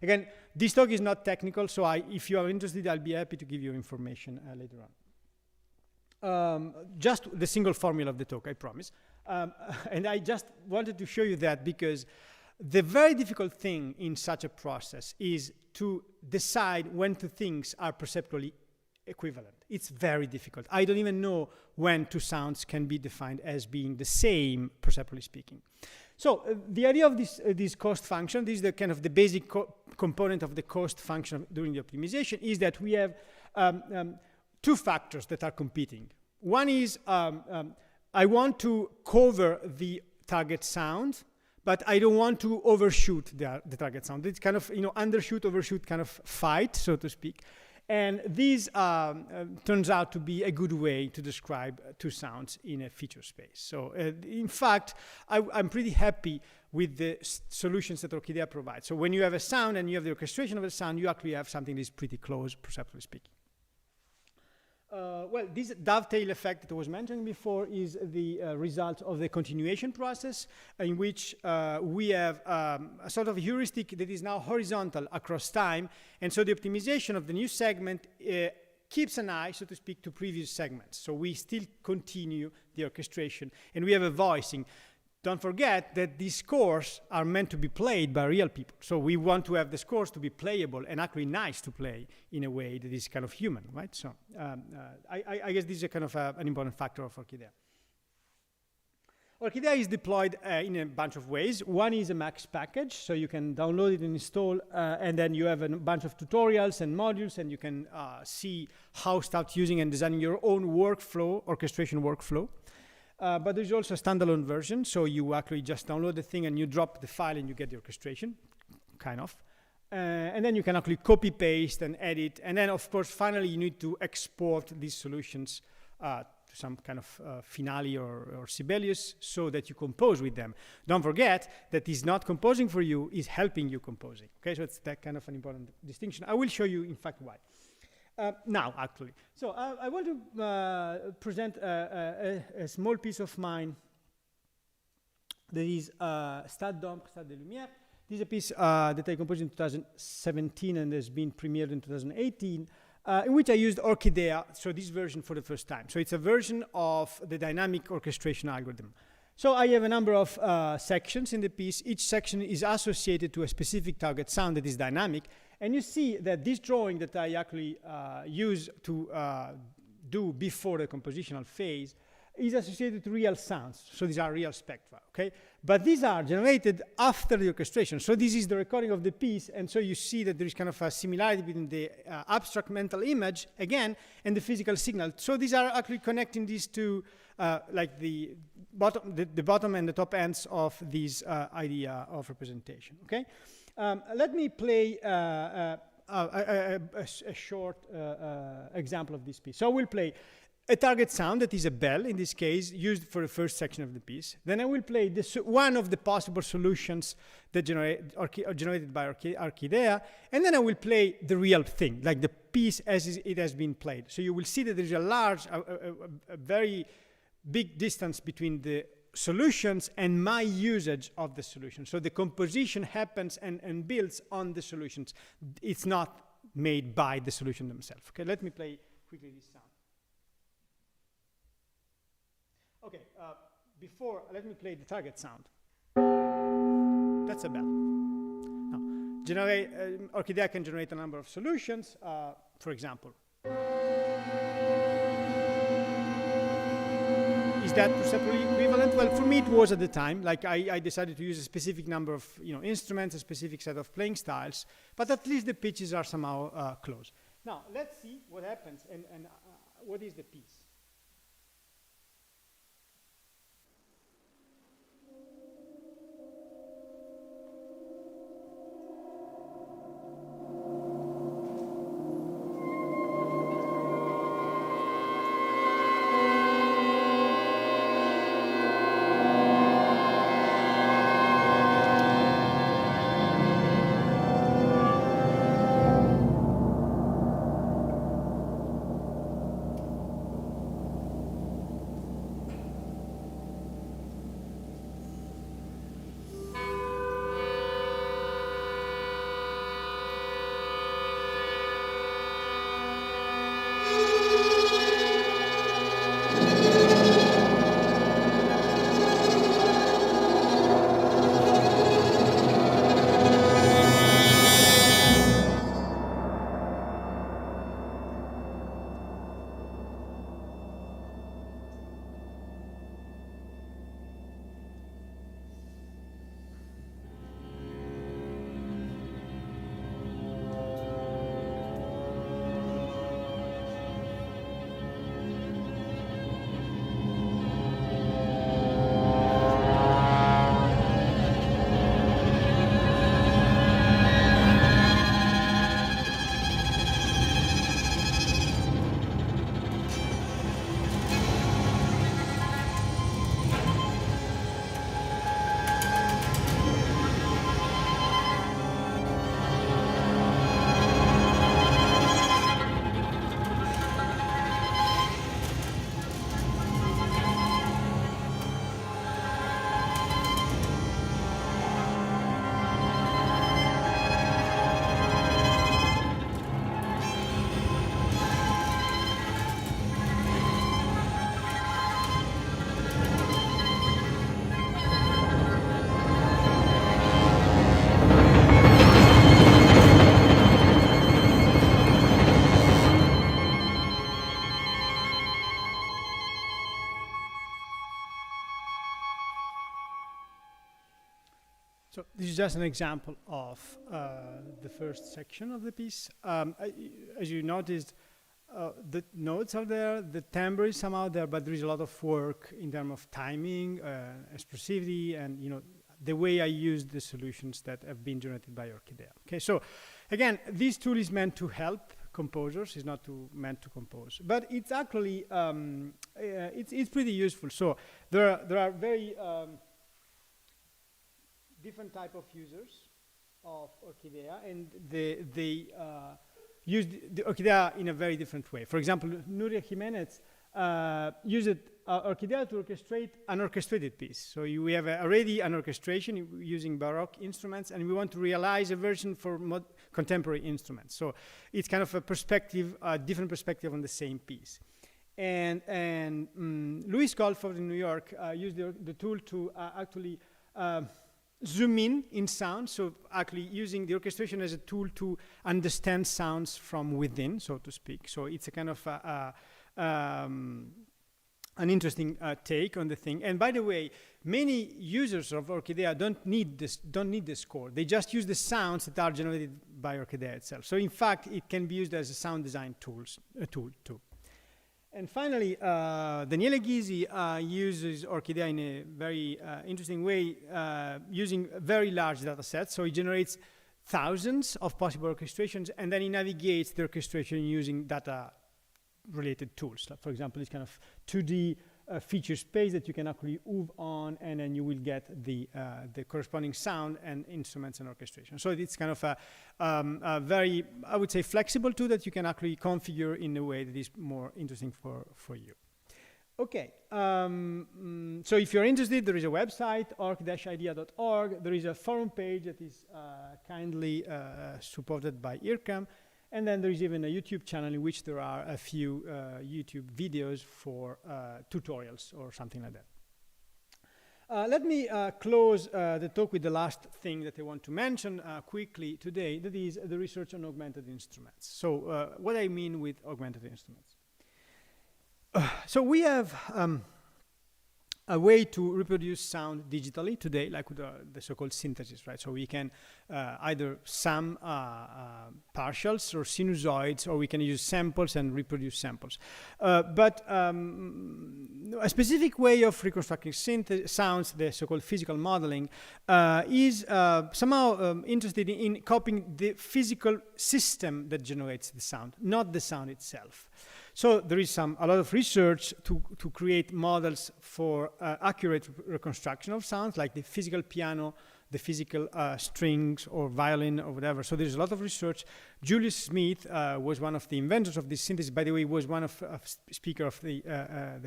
Again, this talk is not technical, so if you are interested, I'll be happy to give you information later on. Just the single formula of the talk, I promise. And I just wanted to show you that because the very difficult thing in such a process is to decide when two things are perceptually equivalent. It's very difficult. I don't even know when two sounds can be defined as being the same, perceptually speaking. So the idea of this cost function, this is the kind of the basic component of the cost function during the optimization, is that we have two factors that are competing. One is I want to cover the target sound, but I don't want to overshoot the target sound. It's kind of, undershoot, overshoot kind of fight, so to speak. And this turns out to be a good way to describe two sounds in a feature space. So in fact, I'm pretty happy with the solutions that Orchidea provides. So when you have a sound and you have the orchestration of a sound, you actually have something that is pretty close, perceptually speaking. Well, this dovetail effect that I was mentioning before is the result of the continuation process in which we have a sort of heuristic that is now horizontal across time. And so the optimization of the new segment keeps an eye, so to speak, to previous segments. So we still continue the orchestration and we have a voicing. Don't forget that these scores are meant to be played by real people. So we want to have the scores to be playable and actually nice to play in a way that is kind of human, right? So I guess this is a kind of an important factor of Orchidea. Orchidea is deployed in a bunch of ways. One is a Max package, so you can download it and install, and then you have a bunch of tutorials and modules, and you can see how to start using and designing your own workflow, orchestration workflow. But there's also a standalone version, so you actually just download the thing and you drop the file and you get the orchestration, kind of. And then you can actually copy paste and edit. And then, of course, finally, you need to export these solutions to some kind of Finale or Sibelius so that you compose with them. Don't forget that he's not composing for you, he's helping you composing. Okay, so it's that kind of an important distinction. I will show you, in fact, why. Now, actually. So I want to present a small piece of mine. There is Stade d'Ombre, Stade de Lumière. This is a piece that I composed in 2017 and has been premiered in 2018, in which I used Orchidea, so this version for the first time. So it's a version of the dynamic orchestration algorithm. So I have a number of sections in the piece. Each section is associated to a specific target sound that is dynamic. And you see that this drawing that I actually use to do before the compositional phase is associated to real sounds. So these are real spectra, okay? But these are generated after the orchestration. So this is the recording of the piece, and so you see that there is kind of a similarity between the abstract mental image, again, and the physical signal. So these are actually connecting these two, like the bottom and the top ends of this idea of representation, okay? Let me play a short example of this piece. So I will play a target sound that is a bell, in this case, used for the first section of the piece. Then I will play this, one of the possible solutions that are generated by Orchidea, and then I will play the real thing, like the piece as it has been played. So you will see that there's a very big distance between the solutions and my usage of the solution. So the composition happens and builds on the solutions. It's not made by the solution themselves. Okay, let me play quickly this sound. Okay, before, let me play the target sound. That's a bell. Now, Orchidea can generate a number of solutions, for example. Is that perceptually equivalent? Well, for me it was at the time. Like I decided to use a specific number of instruments, a specific set of playing styles, but at least the pitches are somehow close. Now, let's see what happens and what is the piece. So this is just an example of the first section of the piece. As you noticed, the notes are there, the timbre is somehow there, but there is a lot of work in terms of timing, expressivity, and the way I use the solutions that have been generated by Orchidea. Okay, so again, this tool is meant to help composers, it's not meant to compose, but it's actually it's pretty useful. So there are very different type of users of Orchidea, and they use the Orchidea in a very different way. For example, Nuria Jimenez used Orchidea to orchestrate an orchestrated piece. So we have already an orchestration using Baroque instruments, and we want to realize a version for contemporary instruments. So it's kind of a perspective, a different perspective on the same piece. And Louis Goldford in New York used the tool to actually zoom in sound, so actually using the orchestration as a tool to understand sounds from within, so to speak. So it's a kind of an interesting take on the thing. And by the way, many users of Orchidea don't need the score. They just use the sounds that are generated by Orchidea itself. So in fact, it can be used as a sound design tool too. And finally, Daniele Ghisi uses Orchidea in a very interesting way, using very large data sets. So he generates thousands of possible orchestrations, and then he navigates the orchestration using data-related tools. Like, for example, this kind of 2D feature space that you can actually move on, and then you will get the corresponding sound and instruments and orchestration. So it's kind of a very, I would say, flexible tool that you can actually configure in a way that is more interesting for you. Okay, so if you're interested, there is a website, org-idea.org. There is a forum page that is kindly supported by IRCAM. And then there is even a YouTube channel in which there are a few YouTube videos for tutorials or something like that. Let me close the talk with the last thing that I want to mention quickly today, that is the research on augmented instruments. So what I mean with augmented instruments. So we have a way to reproduce sound digitally today, like with the so-called synthesis, right? So we can either sum partials or sinusoids, or we can use samples and reproduce samples. But a specific way of reconstructing sounds, the so-called physical modeling, is somehow interested in copying the physical system that generates the sound, not the sound itself. So there is a lot of research to create models for accurate reconstruction of sounds, like the physical piano, the physical strings or violin or whatever. So there's a lot of research. Julius Smith was one of the inventors of this synthesis. By the way, was one of speaker of the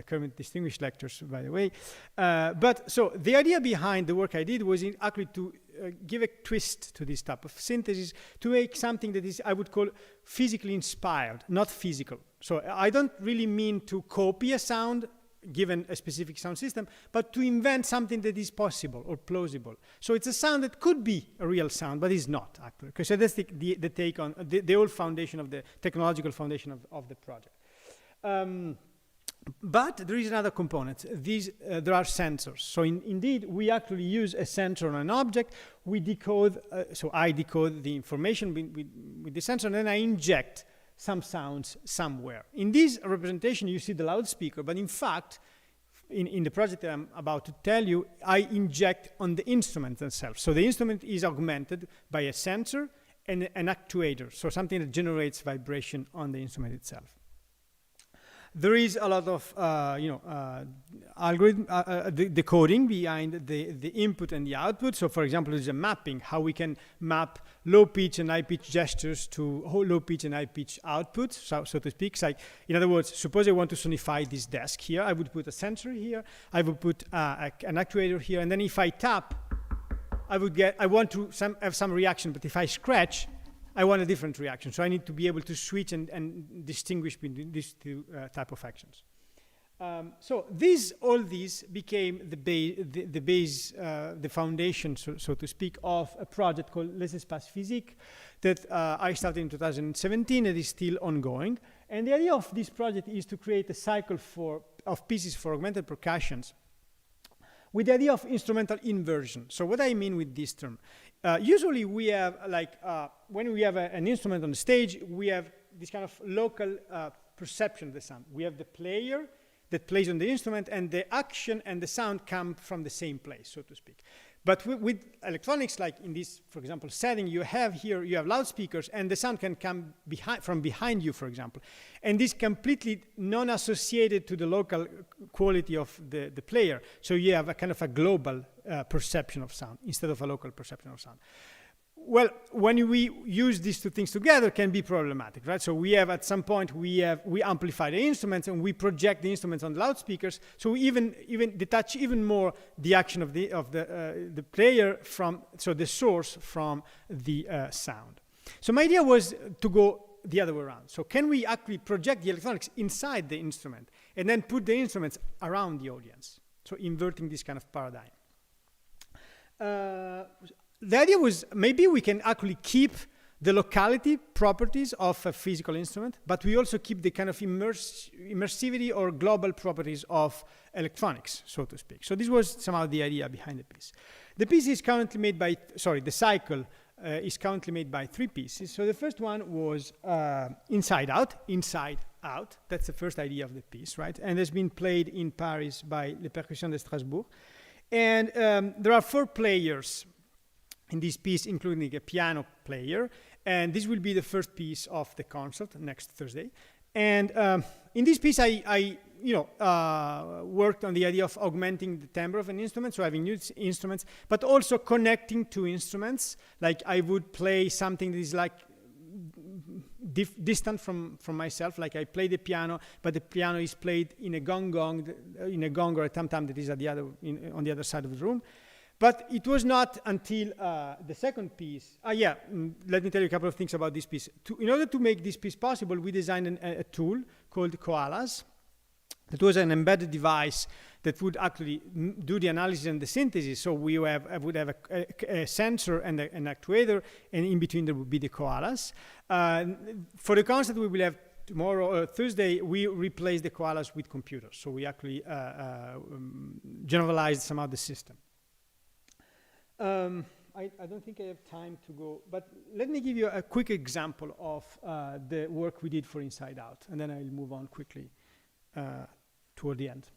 CIRMMT Distinguished Lectures, by the way. But so the idea behind the work I did was actually to give a twist to this type of synthesis, to make something that is, I would call, physically inspired, not physical. So I don't really mean to copy a sound given a specific sound system, but to invent something that is possible or plausible. So it's a sound that could be a real sound, but is not, actually. Okay, so that's the take on the whole foundation of the technological foundation of the project. But there is another component. There are sensors. So indeed, we actually use a sensor on an object. We decode, so I decode the information with the sensor, and then I inject some sounds somewhere. In this representation, you see the loudspeaker, but in fact, in the project that I'm about to tell you, I inject on the instrument itself. So the instrument is augmented by a sensor and an actuator, so something that generates vibration on the instrument itself. There is a lot of algorithm, the coding behind the input and the output. So for example, there's a mapping, how we can map low pitch and high pitch gestures to low pitch and high pitch outputs, so to speak. So in other words, suppose I want to sonify this desk here. I would put a sensor here. I would put an actuator here. And then if I tap, I want to have some reaction. But if I scratch, I want a different reaction. So I need to be able to switch and distinguish between these two type of actions. So all these became the foundation, so to speak, of a project called Les Espaces Physiques that I started in 2017 and is still ongoing. And the idea of this project is to create a cycle of pieces for augmented percussions with the idea of instrumental inversion. So what I mean with this term, usually we have, when we have an instrument on the stage, we have this kind of local perception of the sound. We have the player that plays on the instrument, and the action and the sound come from the same place, so to speak. But with electronics, like in this, for example, setting, you have loudspeakers, and the sound can come from behind you, for example. And this completely non-associated to the local quality of the player. So you have a kind of a global perception of sound instead of a local perception of sound. Well, when we use these two things together, it can be problematic, right? So we have, at some point, we amplify the instruments and we project the instruments on the loudspeakers. So we even detach even more the action of the player from, so the source from the sound. So my idea was to go the other way around. So can we actually project the electronics inside the instrument and then put the instruments around the audience? So inverting this kind of paradigm. The idea was maybe we can actually keep the locality properties of a physical instrument, but we also keep the kind of immersivity or global properties of electronics, so to speak. So this was somehow the idea behind the piece. The piece is currently made by, the cycle is currently made by 3 pieces. So the first one was Inside Out. That's the first idea of the piece, right? And it's been played in Paris by Les Percussions de Strasbourg. And there are 4 players in this piece, including a piano player, and this will be the first piece of the concert next Thursday. And in this piece, I worked on the idea of augmenting the timbre of an instrument, so having new instruments, but also connecting 2 instruments. Like I would play something that is like distant from myself, like I play the piano, but the piano is played in a gong or a tam-tam that is at the other on the other side of the room. But it was not until the second piece. Let me tell you a couple of things about this piece. In order to make this piece possible, we designed a tool called Koalas. That was an embedded device that would actually do the analysis and the synthesis. So we would have a sensor and an actuator, and in between there would be the Koalas. For the concert we will have tomorrow, Thursday, we replace the Koalas with computers. So we actually generalized somehow the system. I don't think I have time to go, but let me give you a quick example of the work we did for Inside Out, and then I'll move on quickly toward the end.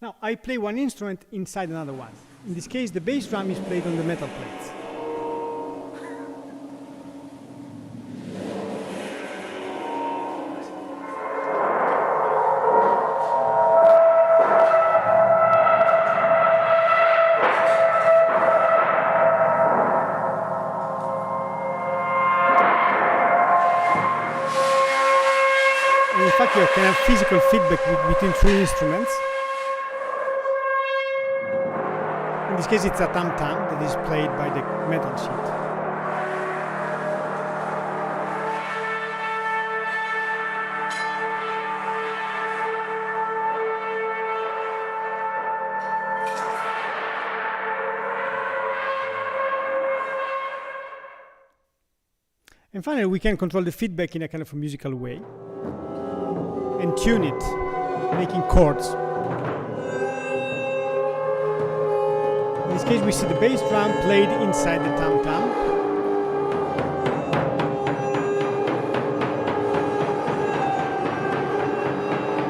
Now, I play one instrument inside another one. In this case, the bass drum is played on the metal plates. And in fact, you can have physical feedback between 2 instruments. In this case, it's a tam-tam that is played by the metal sheet. And finally, we can control the feedback in a kind of a musical way and tune it, making chords. In this case, we see the bass drum played inside the tam-tam.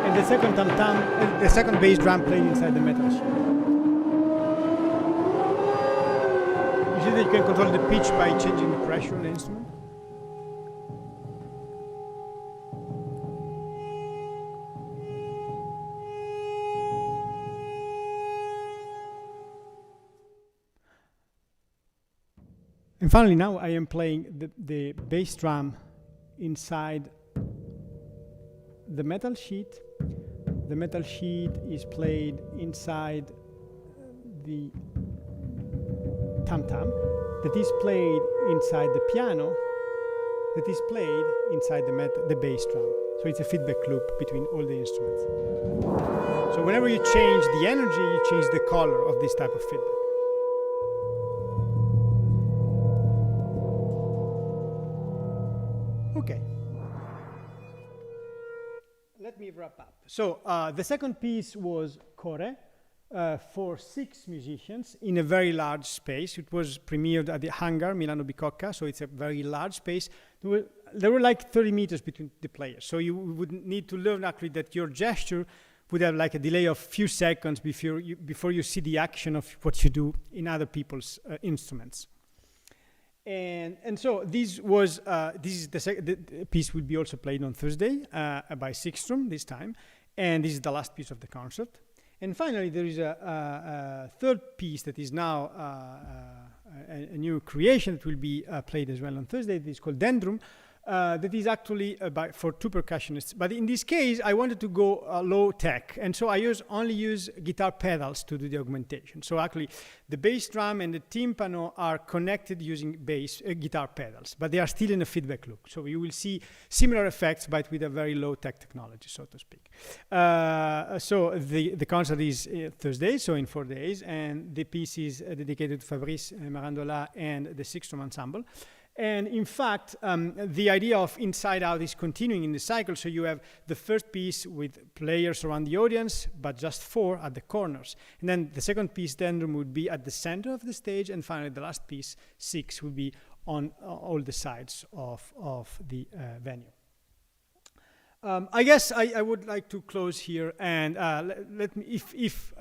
And the second tam-tam, the second bass drum played inside the metal sheet. You see that you can control the pitch by changing the pressure on the instrument. And finally, now I am playing the bass drum inside the metal sheet. The metal sheet is played inside the tam-tam that is played inside the piano that is played inside the bass drum. So it's a feedback loop between all the instruments. So whenever you change the energy, you change the color of this type of feedback. Okay. Let me wrap up. So the second piece was Core for 6 musicians in a very large space. It was premiered at the hangar, Milano Bicocca, so it's a very large space. There were like 30 meters between the players. So you would need to learn actually that your gesture would have like a delay of few seconds before you see the action of what you do in other people's instruments. And so this is the piece will be also played on Thursday by Sixstrom this time, and this is the last piece of the concert. And finally, there is a third piece that is now a new creation that will be played as well on Thursday. It is called Dendrum. That is actually for 2 percussionists. But in this case, I wanted to go low tech. And so I only use guitar pedals to do the augmentation. So actually, the bass drum and the timpano are connected using guitar pedals. But they are still in a feedback loop. So you will see similar effects, but with a very low tech technology, so to speak. So the concert is Thursday, so in 4 days. And the piece is dedicated to Fabrice Marandola and the Sixstrom Ensemble. And in fact, the idea of Inside Out is continuing in the cycle. So you have the first piece with players around the audience, but just 4 at the corners. And then the second piece, Dendrum, would be at the center of the stage. And finally, the last piece, 6, will be on all the sides of the venue. I guess I would like to close here. And let me, if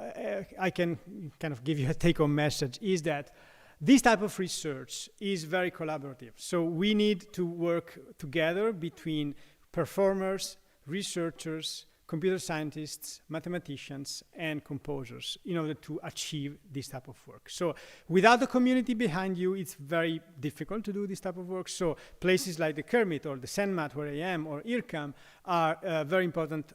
I can kind of give you a take-home message, is that this type of research is very collaborative. So we need to work together between performers, researchers, computer scientists, mathematicians, and composers in order to achieve this type of work. So without the community behind you, it's very difficult to do this type of work. So places like the CIRMMT or the CNMAT, where I am, or IRCAM are very important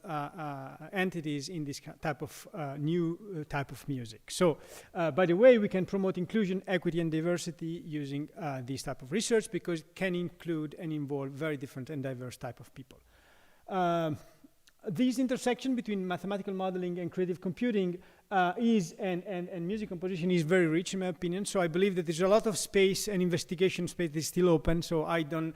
entities in this type of new type of music. So by the way, we can promote inclusion, equity, and diversity using this type of research because it can include and involve very different and diverse type of people. This intersection between mathematical modeling and creative computing and music composition is very rich, in my opinion. So I believe that there's a lot of space and investigation space that is still open. So I'm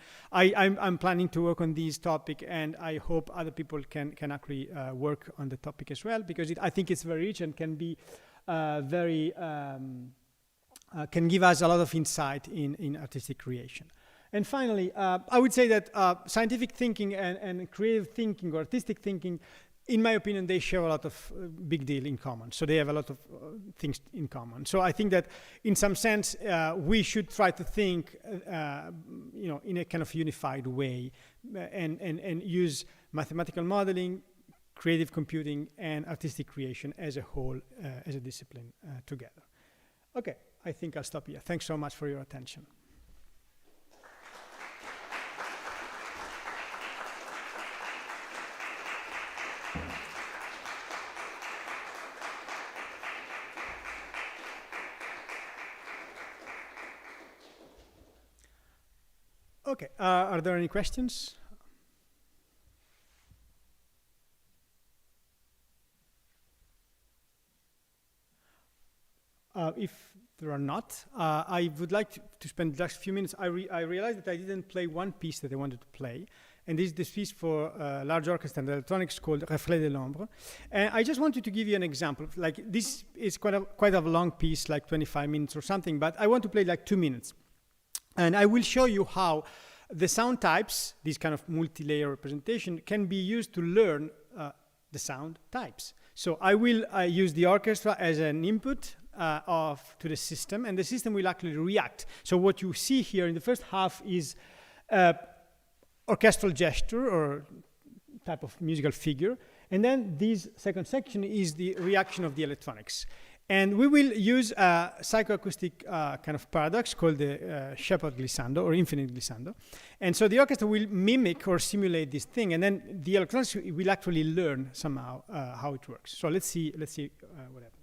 planning to work on this topic, and I hope other people can actually work on the topic as well, because I think it's very rich and can be can give us a lot of insight in artistic creation. And finally, I would say that scientific thinking and creative thinking or artistic thinking, in my opinion, they share a lot of big deal in common. So they have a lot of things in common. So I think that in some sense, we should try to think, in a kind of unified way and use mathematical modeling, creative computing, and artistic creation as a whole, as a discipline together. Okay, I think I'll stop here. Thanks so much for your attention. Okay, are there any questions? If there are not, I would like to spend just a few minutes. I realized that I didn't play one piece that I wanted to play, and this is this piece for large orchestra and electronics called Reflet de l'ombre. And I just wanted to give you an example. Like, this is quite a long piece, like 25 minutes or something, but I want to play like 2 minutes. And I will show you how the sound types, this kind of multi-layer representation, can be used to learn the sound types. So I will use the orchestra as an input to the system, and the system will actually react. So what you see here in the first half is orchestral gesture or type of musical figure, and then this second section is the reaction of the electronics. And we will use a psychoacoustic kind of paradox called the Shepard glissando or infinite glissando. And so the orchestra will mimic or simulate this thing, and then the electronics will actually learn somehow how it works. So let's see what happens.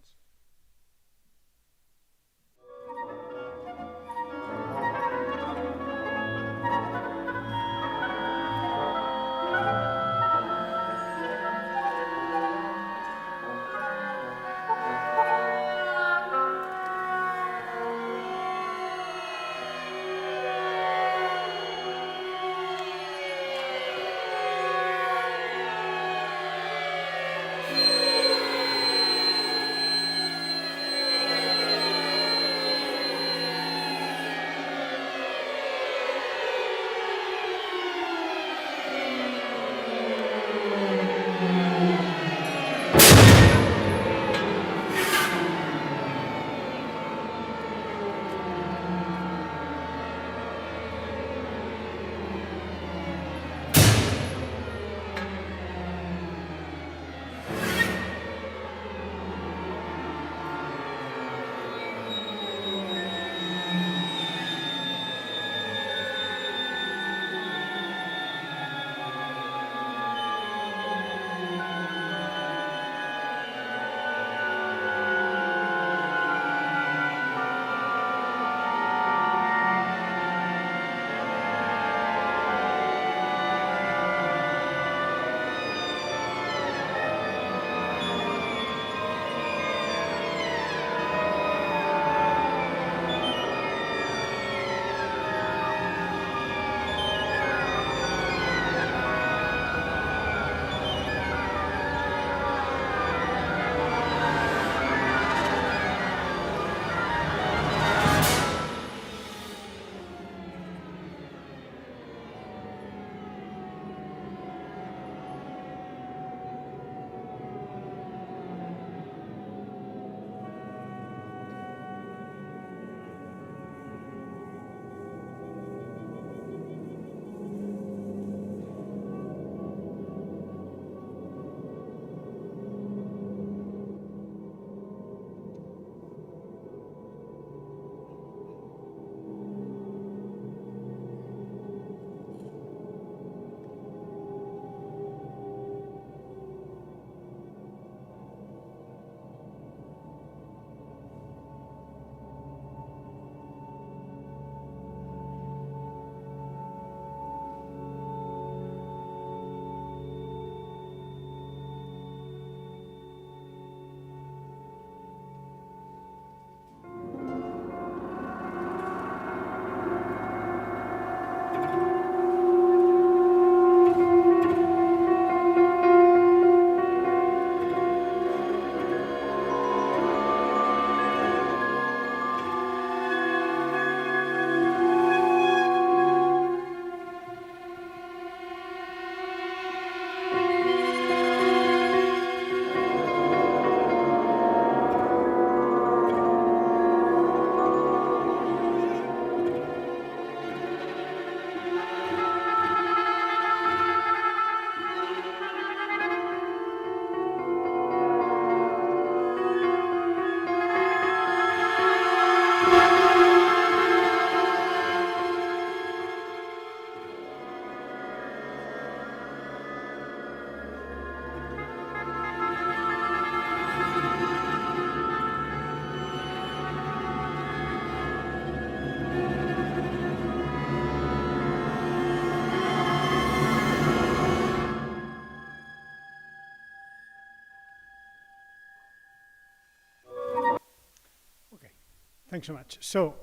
Thanks so much. So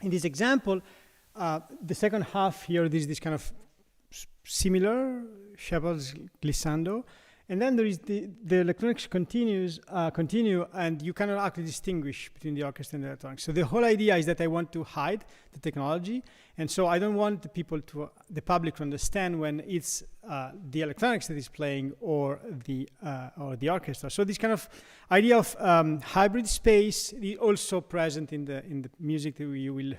in this example, the second half here, this kind of similar Shepard's glissando, and then there is the electronics continue, and you cannot actually distinguish between the orchestra and the electronics. So the whole idea is that I want to hide the technology, and so I don't want the public to understand when it's the electronics that is playing or the orchestra. So this kind of idea of hybrid space is also present in the music that you will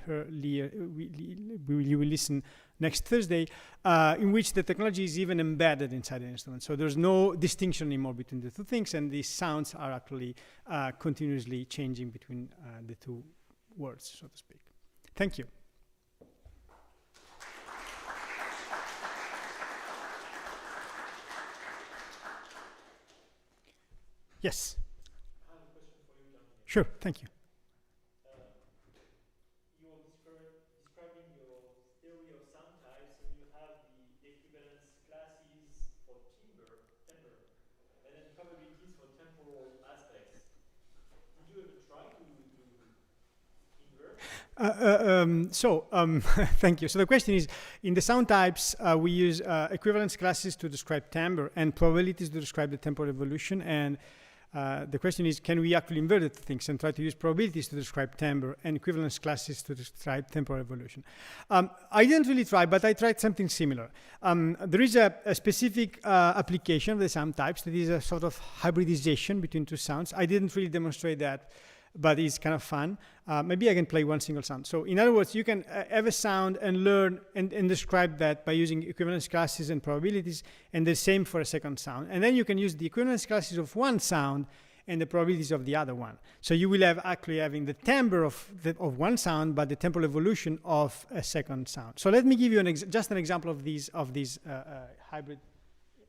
listen next Thursday, in which the technology is even embedded inside the instrument. So there's no distinction anymore between the two things, and these sounds are actually continuously changing between the two words, so to speak. Thank you. Yes. I have a question for you, John. Sure, thank you. You are describing your theory of sound types, and you have the equivalence classes for timbre, and then probabilities for temporal aspects. Did you ever try to invert? Thank you. So the question is, in the sound types, we use equivalence classes to describe timbre and probabilities to describe the temporal evolution. And the question is, can we actually invert the things and try to use probabilities to describe timbre and equivalence classes to describe temporal evolution? I didn't really try, but I tried something similar. There is a specific application of the sound types that is a sort of hybridization between two sounds. I didn't really demonstrate that, but it's kind of fun. Maybe I can play one single sound. So in other words, you can have a sound and learn and describe that by using equivalence classes and probabilities, and the same for a second sound. And then you can use the equivalence classes of one sound and the probabilities of the other one. So you will have actually having the timbre of one sound, but the temporal evolution of a second sound. So let me give you just an example of these hybrid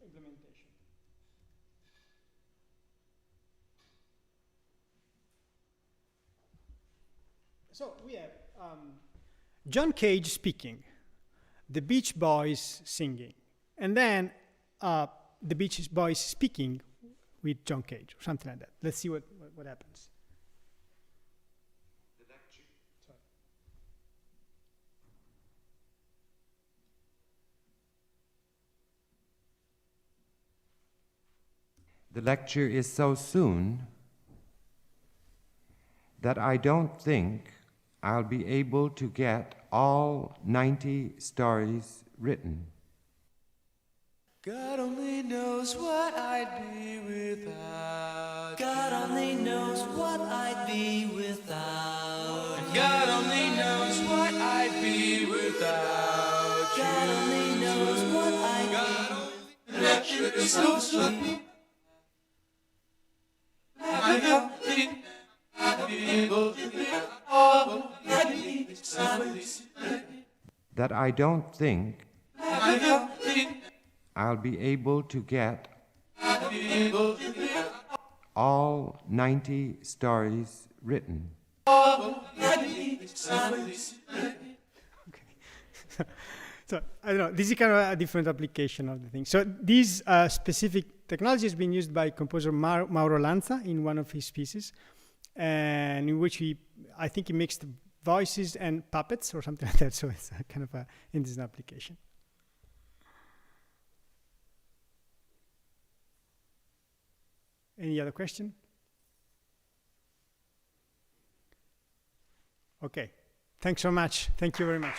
implementation. So we have John Cage speaking, the Beach Boys singing, and then the Beach Boys speaking with John Cage, or something like that. Let's see what happens. The lecture. Sorry. The lecture is so soon that I don't think I'll be able to get all 90 stories written. God only knows what I'd be without. God only knows what I'd be without. And God only knows what I'd be without. God only knows what I'd be. The lecture is so sweet. That I don't think I'll be able to get all 90 stories written. Okay. So I don't know, this is kind of a different application of the thing. So this specific technology has been used by composer Mauro Lanza in one of his pieces, and in which I think he mixed voices and puppets or something like that. So it's kind of an interesting application. Any other question? Okay, thanks so much. Thank you very much.